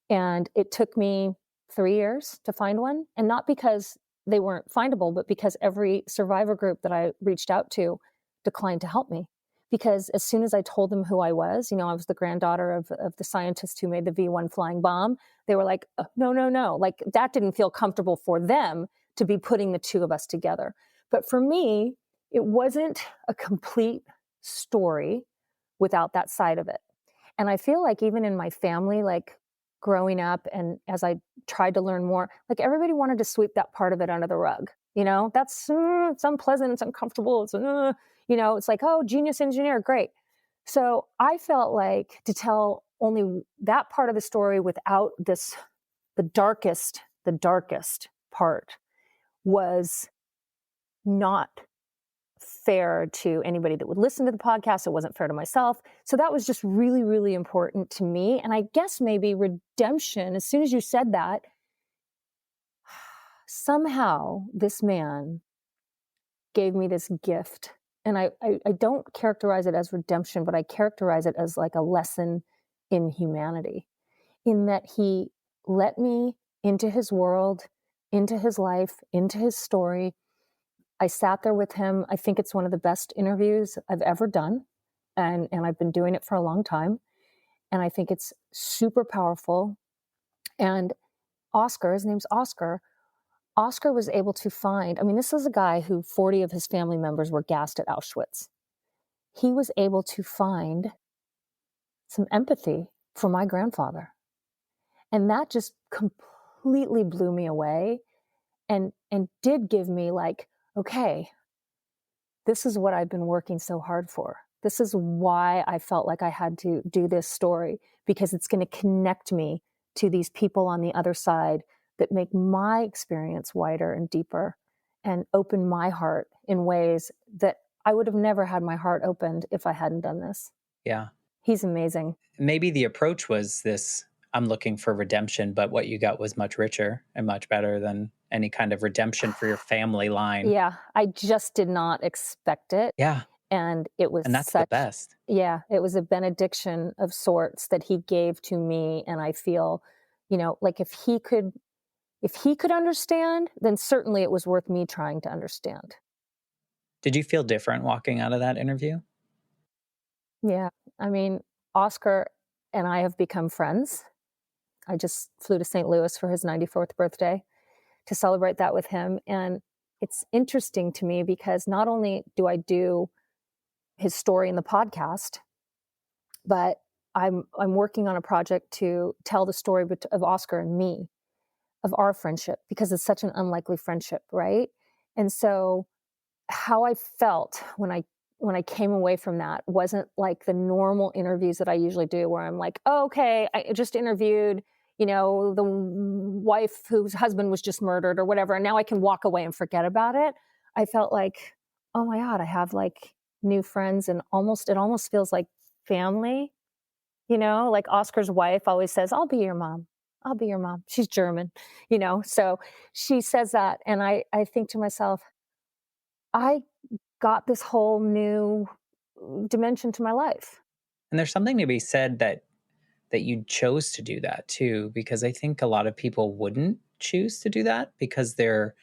And it took me 3 years to find one. And not because they weren't findable, but because every survivor group that I reached out to declined to help me. Because as soon as I told them who I was, I was the granddaughter of the scientist who made the V1 flying bomb, they were like, no, no, no. Like that didn't feel comfortable for them to be putting the two of us together. But for me, it wasn't a complete story without that side of it. And I feel like even in my family, like growing up and as I tried to learn more, like everybody wanted to sweep that part of it under the rug. That's it's unpleasant, it's uncomfortable, it's like, oh, genius engineer, great. So I felt like to tell only that part of the story without the darkest part was not fair to anybody that would listen to the podcast. It wasn't fair to myself. So that was just really, really important to me. And I guess maybe redemption, as soon as you said that, somehow this man gave me this gift. And I don't characterize it as redemption, but I characterize it as like a lesson in humanity, in that he let me into his world, into his life, into his story. I sat there with him. I think it's one of the best interviews I've ever done. And I've been doing it for a long time. And I think it's super powerful. And Oscar, his name's Oscar, Oscar was able to find, I mean, this is a guy who 40 of his family members were gassed at Auschwitz. He was able to find some empathy for my grandfather. And that just completely blew me away and did give me like, okay, this is what I've been working so hard for. This is why I felt like I had to do this story, because it's going to connect me to these people on the other side that make my experience wider and deeper and open my heart in ways that I would have never had my heart opened if I hadn't done this.
Yeah.
He's amazing.
Maybe the approach was this, I'm looking for redemption, but what you got was much richer and much better than any kind of redemption for your family line.
Yeah, I just did not expect it.
Yeah.
And it was
And that's the
such,
best.
yeah, it was a benediction of sorts that he gave to me. And I feel, like if he could understand, then certainly it was worth me trying to understand.
Did you feel different walking out of that interview?
Yeah. I mean, Oscar and I have become friends. I just flew to St. Louis for his 94th birthday to celebrate that with him. And it's interesting to me because not only do I do his story in the podcast, but I'm working on a project to tell the story of Oscar and me, of our friendship, because it's such an unlikely friendship, right? And so how I felt when I came away from that wasn't like the normal interviews that I usually do, where I'm like, oh, okay, I just interviewed, the wife whose husband was just murdered or whatever, and now I can walk away and forget about it. I felt like, oh my God, I have like new friends, and it almost feels like family. Like Oscar's wife always says, I'll be your mom. I'll be your mom. She's German, so she says that. And I think to myself, I got this whole new dimension to my life.
And there's something to be said that you chose to do that too, because I think a lot of people wouldn't choose to do that because they're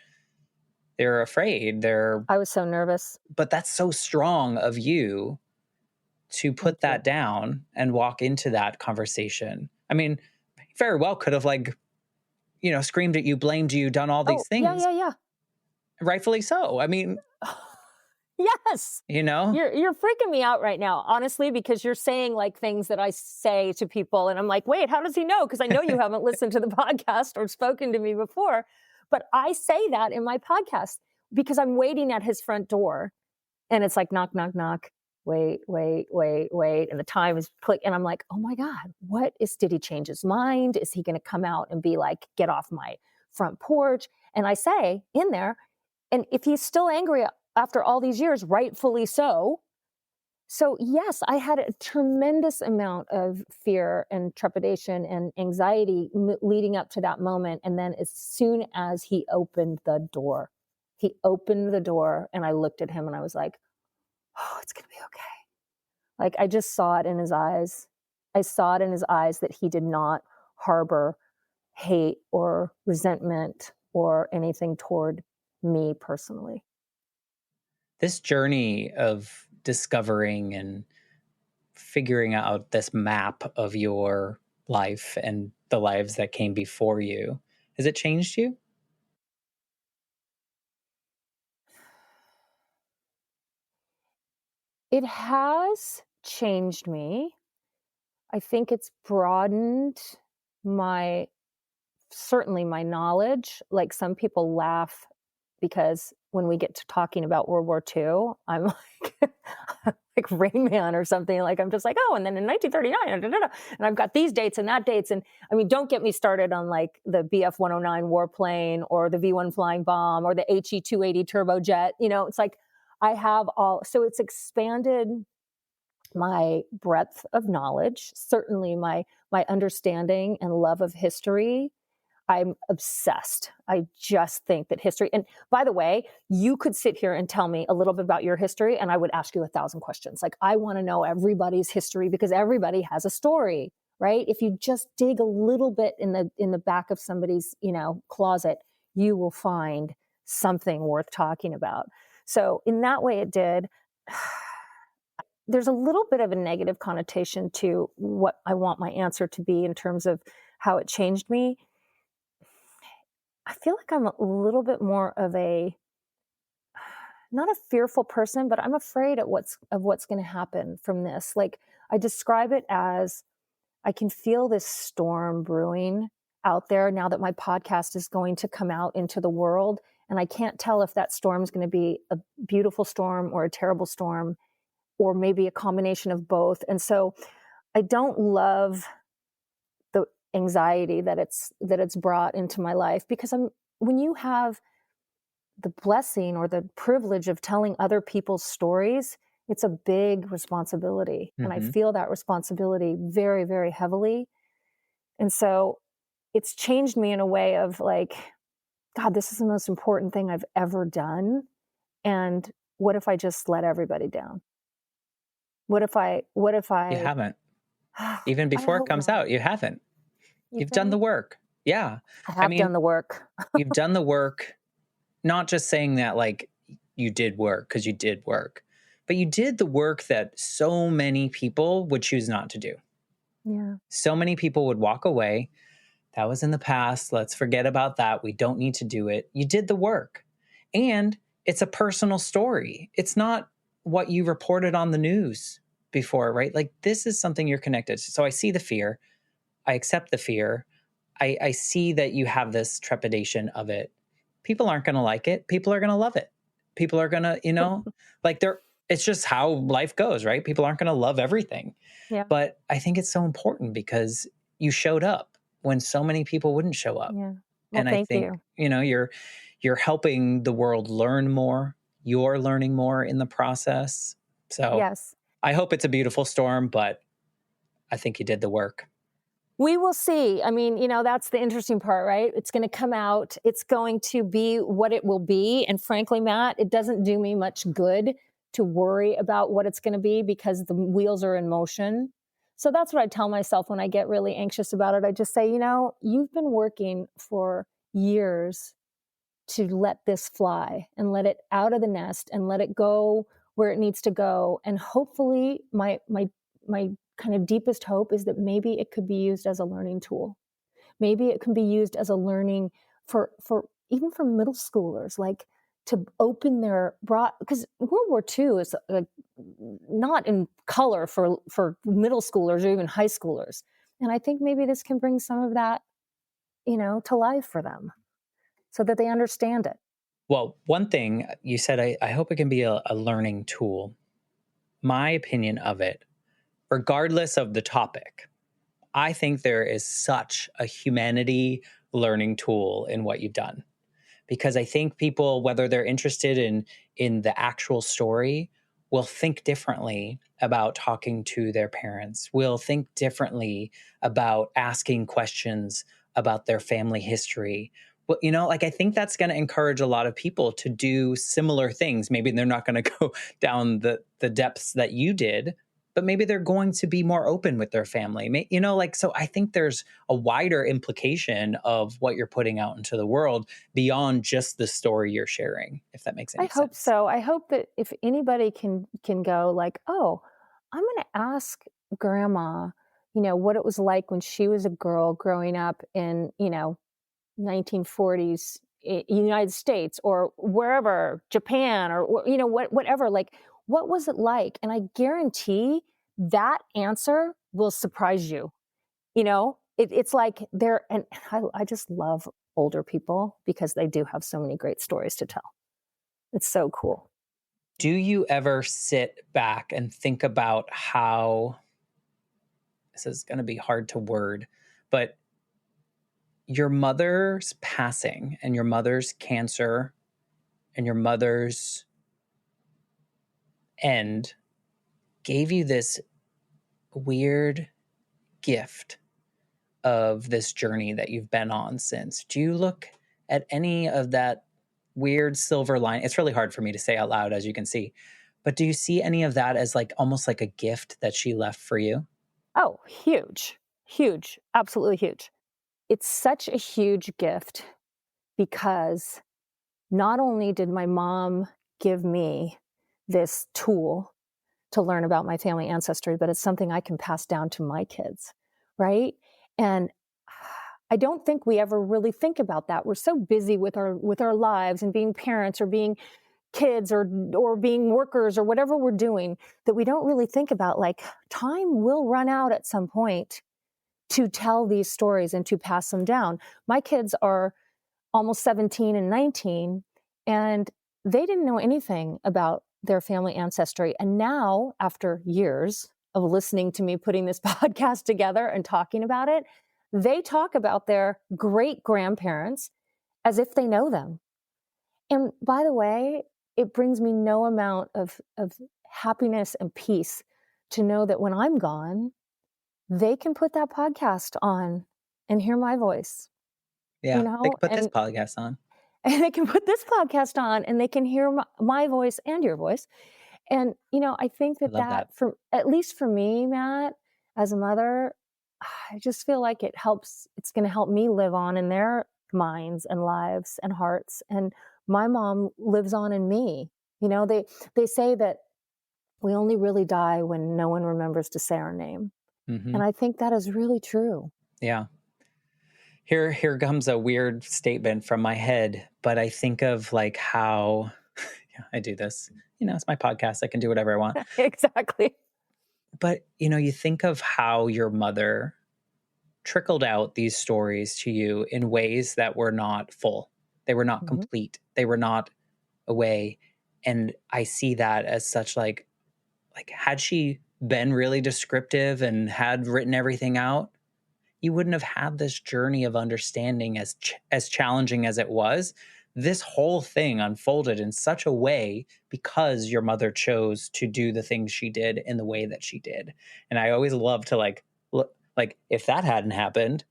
afraid.
I was so nervous.
But that's so strong of you to put that down and walk into that conversation. I mean, very well could have screamed at you, blamed you, done all these things.
Yeah.
Rightfully so. I mean,
yes. You're freaking me out right now, honestly, because you're saying like things that I say to people. And I'm like, wait, how does he know? Because I know you haven't listened to the podcast or spoken to me before. But I say that in my podcast because I'm waiting at his front door. And it's like, knock, knock, knock. Wait. And the time is click. And I'm like, oh my God, did he change his mind? Is he going to come out and be like, get off my front porch? And I say in there, and if he's still angry after all these years, rightfully so. So yes, I had a tremendous amount of fear and trepidation and anxiety leading up to that moment. And then as soon as he opened the door and I looked at him and I was like, oh, it's going to be okay. Like I just saw it in his eyes. I saw it in his eyes that he did not harbor hate or resentment or anything toward me personally.
This journey of discovering and figuring out this map of your life and the lives that came before you, has it changed you?
It has changed me. I think it's broadened certainly my knowledge. Like some people laugh because when we get to talking about World War II, I'm like, like Rain Man or something. Like I'm just like, oh, and then in 1939, and I've got these dates and that dates. And I mean, don't get me started on like the BF-109 warplane or the V-1 flying bomb or the HE-280 turbojet. It's like I have so it's expanded my breadth of knowledge, certainly my understanding and love of history. I'm obsessed. I just think that history, and by the way, you could sit here and tell me a little bit about your history and I would ask you 1,000 questions. Like I want to know everybody's history because everybody has a story, right? If you just dig a little bit in the back of somebody's, closet, you will find something worth talking about. So in that way it did. There's a little bit of a negative connotation to what I want my answer to be in terms of how it changed me. I feel like I'm a little bit more of not a fearful person, but I'm afraid of what's going to happen from this. Like, I describe it as I can feel this storm brewing out there now that my podcast is going to come out into the world. And I can't tell if that storm is going to be a beautiful storm or a terrible storm, or maybe a combination of both. And so I don't love the anxiety that it's brought into my life, because when you have the blessing or the privilege of telling other people's stories, it's a big responsibility. And I feel that responsibility very, very heavily. And so it's changed me in a way of like, God, this is the most important thing I've ever done. And what if I just let everybody down? What if I,
You haven't. Even
I
before it
hope
comes
not.
out, you haven't.
You
You've done the
think?
work. Yeah.
I
I
have
mean,
done the work.
you've done the work, not just saying that like you did work because you did work, but you did the work that so many people would choose not to do.
Yeah.
So many people would walk away. That was in the past. Let's forget about that. We don't need to do it. You did the work. And it's a personal story. It's not what you reported on the news before, right? Like, this is something you're connected to. So I see the fear. I accept the fear. I see that you have this trepidation of it. People aren't going to like it. People are going to love it. People are going to, like it's just how life goes, right? People aren't going to love everything.
Yeah.
But I think it's so important because you showed up when so many people wouldn't show up.
Yeah. Well,
And I
thank
think,
you.
you're helping the world learn more. You're learning more in the process. So
Yes.
I hope it's a beautiful storm, but I think you did the work.
We will see. I mean, that's the interesting part, right? It's going to come out. It's going to be what it will be. And frankly, Matt, it doesn't do me much good to worry about what it's going to be, because the wheels are in motion. So that's what I tell myself when I get really anxious about it. I just say, you've been working for years to let this fly and let it out of the nest and let it go where it needs to go. And hopefully my kind of deepest hope is that maybe it could be used as a learning tool. Maybe it can be used as a learning for even for middle schoolers, like to open their broad, because World War II is not in color for middle schoolers or even high schoolers. And I think maybe this can bring some of that, to life for them so that they understand it.
Well, one thing you said, I hope it can be a learning tool. My opinion of it, regardless of the topic, I think there is such a humanity learning tool in what you've done. Because I think people, whether they're interested in the actual story, will think differently about talking to their parents, will think differently about asking questions about their family history. Well, like, I think that's going to encourage a lot of people to do similar things. Maybe they're not going to go down the depths that you did, but maybe they're going to be more open with their family. So I think there's a wider implication of what you're putting out into the world beyond just the story you're sharing, if that makes any
I
sense.
hope so. I hope that if anybody can go like, oh, I'm going to ask grandma, what it was like when she was a girl growing up in, 1940s United States or wherever, Japan or, whatever, like, what was it like? And I guarantee that answer will surprise you. It's like and I just love older people because they do have so many great stories to tell. It's so cool.
Do you ever sit back and think about how, this is going to be hard to word, but your mother's passing and your mother's cancer and your mother's end gave you this weird gift of this journey that you've been on since? Do you look at any of that weird silver line? It's really hard for me to say out loud, as you can see, but do you see any of that as like almost like a gift that she left for you?
Oh, huge, huge, absolutely huge. It's such a huge gift because not only did my mom give me this tool to learn about my family ancestry, but it's something I can pass down to my kids, right? And I don't think we ever really think about that. We're so busy with our lives and being parents or being kids or being workers or whatever we're doing, that we don't really think about, like, time will run out at some point to tell these stories and to pass them down. My kids are almost 17 and 19, and they didn't know anything about their family ancestry. And now, after years of listening to me putting this podcast together and talking about it, they talk about their great grandparents as if they know them. And by the way, it brings me no amount of happiness and peace to know that when I'm gone, they can put that podcast on and hear my voice,
Yeah, they could put this
and
podcast on.
they can put this podcast on and they can hear my voice and your voice. And, I think
I love that.
for, at least for me, Matt, as a mother, I just feel like it's going to help me live on in their minds and lives and hearts. And my mom lives on in me. They say that we only really die when no one remembers to say our name.
Mm-hmm.
And I think that is really true.
Yeah. Here comes a weird statement from my head, but I think of like how I do this. It's my podcast. I can do whatever I want.
Exactly.
But, you think of how your mother trickled out these stories to you in ways that were not full. They were not complete. They were not a way. And I see that as such like had she been really descriptive and had written everything out, you wouldn't have had this journey of understanding as challenging as it was. This whole thing unfolded in such a way because your mother chose to do the things she did in the way that she did. And I always love to look, if that hadn't happened,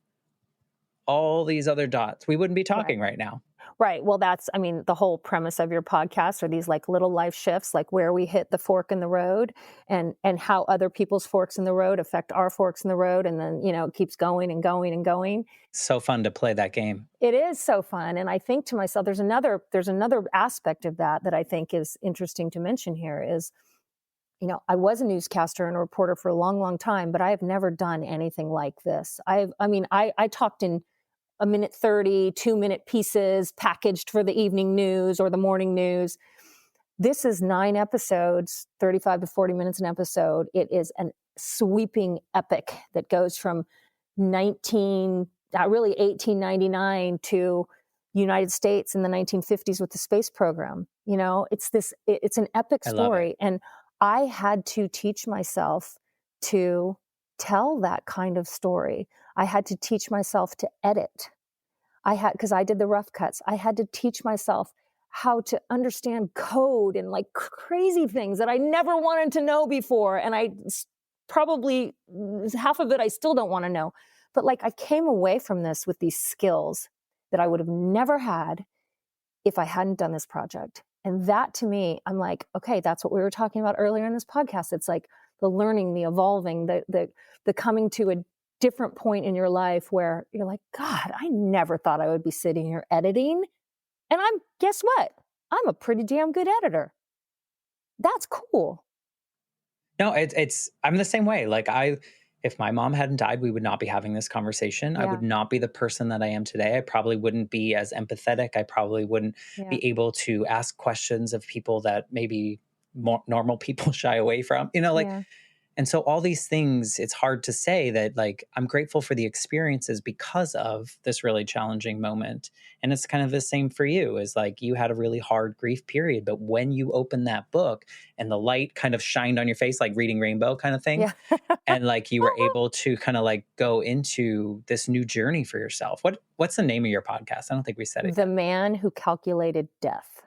all these other dots, we wouldn't be talking right now.
Right. Well, the whole premise of your podcast are these like little life shifts, like where we hit the fork in the road and how other people's forks in the road affect our forks in the road. And then, it keeps going and going and going.
So fun to play that game.
It is so fun. And I think to myself, there's another aspect of that I think is interesting to mention here is, I was a newscaster and a reporter for a long, long time, but I have never done anything like this. I talked in a minute 30, 2-minute pieces packaged for the evening news or the morning news. This is 9 episodes, 35 to 40 minutes an episode. It is a sweeping epic that goes from 1899 to United States in the 1950s with the space program. It's an epic story. And I had to teach myself to tell that kind of story. I had to teach myself to edit. Because I did the rough cuts. I had to teach myself how to understand code and like crazy things that I never wanted to know before. And I probably half of it I still don't want to know. But I came away from this with these skills that I would have never had if I hadn't done this project. And that to me, I'm like, okay, that's what we were talking about earlier in this podcast. It's like the learning, the evolving, the coming to a different point in your life where you're like, God, I never thought I would be sitting here editing. And guess what? I'm a pretty damn good editor. That's cool.
No, I'm the same way. If my mom hadn't died, we would not be having this conversation. Yeah. I would not be the person that I am today. I probably wouldn't be as empathetic. I probably wouldn't be able to ask questions of people that maybe more normal people shy away from, And so all these things, it's hard to say that I'm grateful for the experiences because of this really challenging moment. And it's kind of the same for you is you had a really hard grief period, but when you opened that book and the light kind of shined on your face, like reading rainbow kind of thing. And you were able to kind of go into this new journey for yourself. What's the name of your podcast? I don't think we said it.
The Man Who Calculated Death.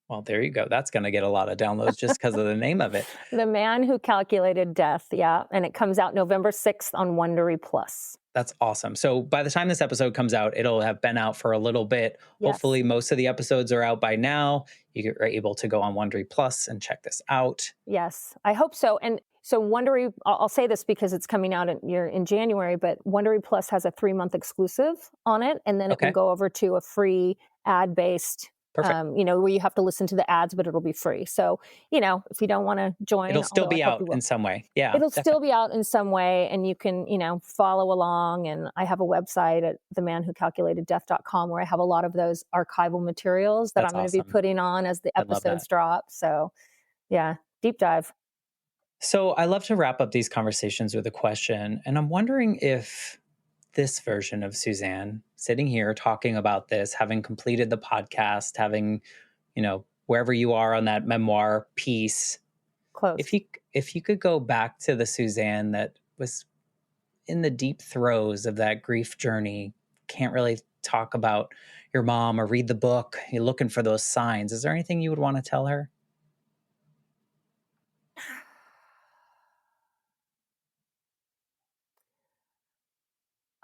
Well, there you go. That's going to get a lot of downloads just because of the name of it.
The Man Who Calculated Death. Yeah. And it comes out November 6th on Wondery Plus.
That's awesome. So by the time this episode comes out, it'll have been out for a little bit. Yes. Hopefully most of the episodes are out by now. You are able to go on Wondery Plus and check this out.
Yes, I hope so. And so Wondery, I'll say this because it's coming out in January, but Wondery Plus has a 3-month exclusive on it. And then it will go over to a free ad-based
Perfect.
Where you have to listen to the ads, but it'll be free. So, if you don't want to join,
It'll still
although I
be
hope you
out in
will,
some way. Yeah,
it'll still
definitely.
be out in some way, and you can, follow along. And I have a website at themanwhocalculateddeath.com where I have a lot of those archival materials that I'm
That's
going to be
awesome.
putting on as the
I love
episodes
that.
drop. So, yeah, deep dive.
So I love to wrap up these conversations with a question. And I'm wondering if this version of Suzanne sitting here talking about this, having completed the podcast, having, wherever you are on that memoir piece,
Close.
if you could go back to the Suzanne that was in the deep throes of that grief journey, can't really talk about your mom or read the book, you're looking for those signs. Is there anything you would want to tell her?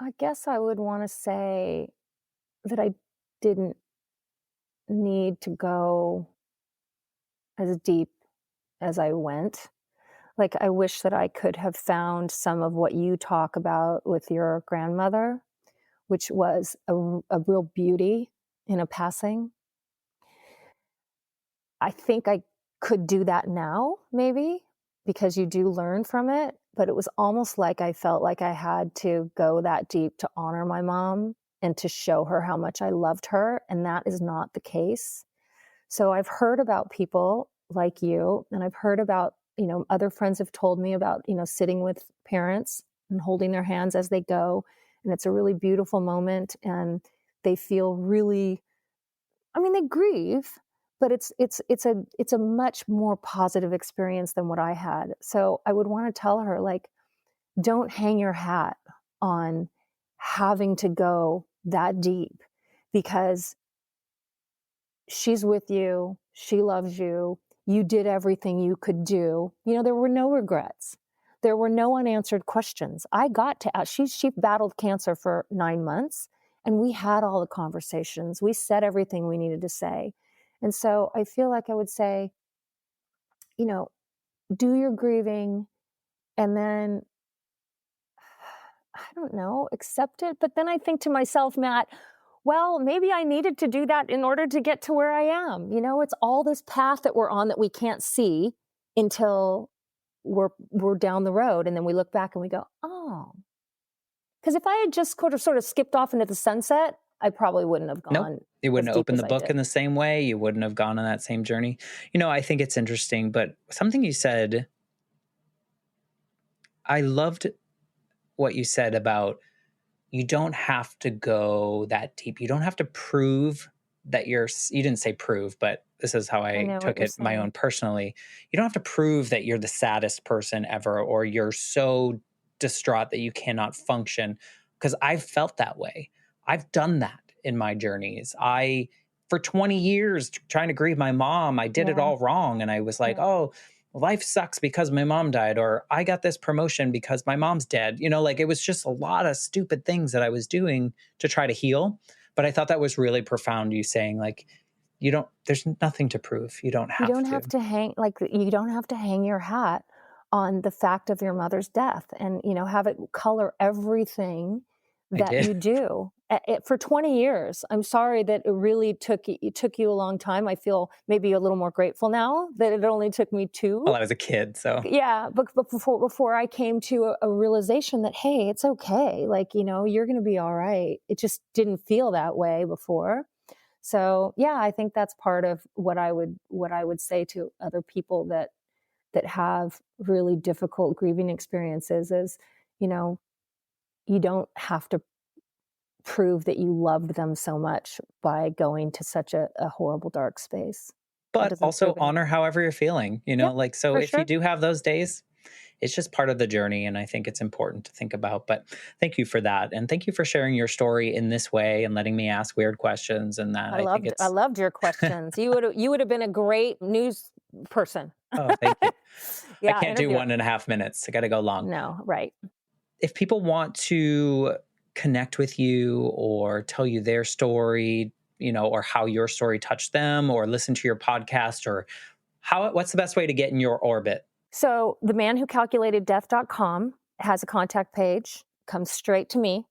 I guess I would want to say that I didn't need to go as deep as I went. Like, I wish that I could have found some of what you talk about with your grandmother, which was a real beauty in a passing. I think I could do that now, maybe, because you do learn from it. But it was almost like I felt like I had to go that deep to honor my mom and to show her how much I loved her. And that is not the case. So I've heard about people like you, and I've heard about, other friends have told me about, sitting with parents and holding their hands as they go. And it's a really beautiful moment. And they feel really, they grieve, but it's a much more positive experience than what I had. So I would want to tell her, like, don't hang your hat on having to go that deep, because she's with you. She loves you. You did everything you could do. There were no regrets. There were no unanswered questions. I got to ask. She battled cancer for 9 months, and we had all the conversations. We said everything we needed to say. And so I feel like I would say, you know, do your grieving, and then, I don't know, accept it. But then I think to myself, Matt, well, maybe I needed to do that in order to get to where I am. It's all this path that we're on that we can't see until we're down the road, and then we look back and we go, oh. Because if I had just sort of skipped off into the sunset, I probably wouldn't have
Nope.
gone
You
as
wouldn't
deep
open
as
the
I
book
did.
in the same way. You wouldn't have gone on that same journey. I think it's interesting, but something you said, I loved what you said about you don't have to go that deep. You don't have to prove that you didn't say prove, but this is how
I
I
know what
took
you're
it my own
saying.
personally. You don't have to prove that you're the saddest person ever or you're so distraught that you cannot function, because I've felt that way. I've done that in my journeys. For 20 years trying to grieve my mom, I did it
Yeah,
all wrong. And I was like,
yeah.
oh, life sucks because my mom died, or I got this promotion because my mom's dead. Like, it was just a lot of stupid things that I was doing to try to heal. But I thought that was really profound, you saying, like, there's nothing to prove. You don't
You
have
don't
to.
have to hang your hat on the fact of your mother's death, and have it color everything
I
that
did.
you do. For 20 years. I'm sorry that it took you a long time. I feel maybe a little more grateful now that it only took me
Well,
two.
I was a kid, so
Yeah, but before I came to a realization that, hey, it's okay. Like, you're going to be all right. It just didn't feel that way before. So, yeah, I think that's part of what I would say to other people that have really difficult grieving experiences is, you know, you don't have to prove that you loved them so much by going to such a horrible dark space. That
but
doesn't
also
prove
honor
anything.
however you're feeling,
Yeah,
like, so
for
if you
sure.
do have those days, it's just part of the journey. And I think it's important to think about. But thank you for that. And thank you for sharing your story in this way and letting me ask weird questions and that.
I
I think
loved I
it's,
loved your questions. You would have been a great news person.
oh, thank you. I
Yeah,
can't do
interviewer.
1.5 minutes. I got to go long.
No, right.
If people want to connect with you or tell you their story, or how your story touched them, or listen to your podcast, or what's the best way to get in your orbit?
So the manwhocalculateddeath.com has a contact page, comes straight to me.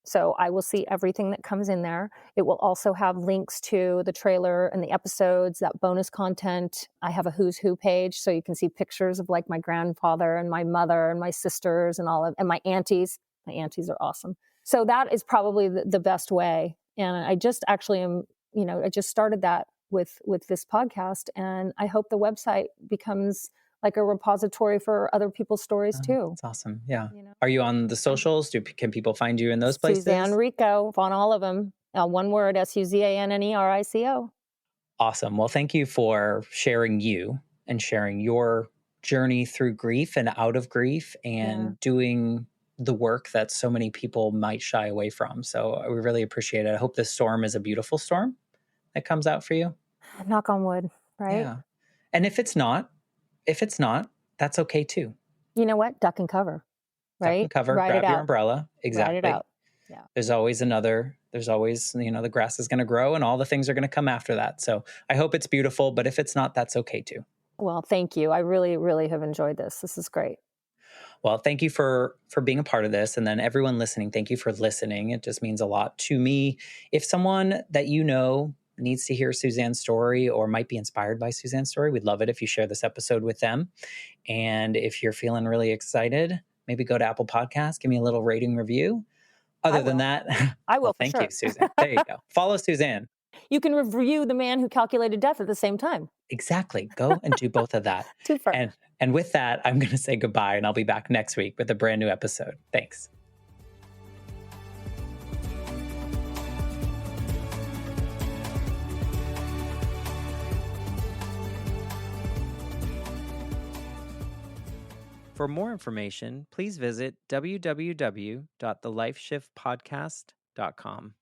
So I will see everything that comes in there. It will also have links to the trailer and the episodes, that bonus content. I have a who's who page, so you can see pictures of like my grandfather and my mother and my sisters and and my aunties. My aunties are awesome. So that is probably the best way. And I just actually am, I just started that with this podcast, and I hope the website becomes like a repository for other people's stories too.
That's awesome. Yeah. Are you on the socials? Can people find you in those places?
Suzanne Rico on all of them. One word, SUZANNERICO.
Awesome. Well, thank you for sharing you and sharing your journey through grief and out of grief and doing the work that so many people might shy away from. So we really appreciate it. I hope this storm is a beautiful storm that comes out for you.
Knock on wood, right?
Yeah. And if it's not, that's okay too.
You know what? Duck and cover, right?
Duck and cover, grab your umbrella. Exactly.
Ride it out. Yeah.
There's always, the grass is going to grow and all the things are going to come after that. So I hope it's beautiful, but if it's not, that's okay too.
Well, thank you. I really, really have enjoyed this. This is great.
Well, thank you for being a part of this. And then everyone listening, thank you for listening. It just means a lot to me. If someone that you know needs to hear Suzanne's story or might be inspired by Suzanne's story, we'd love it if you share this episode with them. And if you're feeling really excited, maybe go to Apple Podcasts, give me a little rating review. Other than that,
I will.
Well, thank you, Suzanne. There you go. Follow Suzanne.
You can review The Man Who Calculated Death at the same time.
Exactly. Go and do both of that.
Too far.
And with that, I'm going to say goodbye, and I'll be back next week with a brand new episode. Thanks.
For more information, please visit www.thelifeshiftpodcast.com.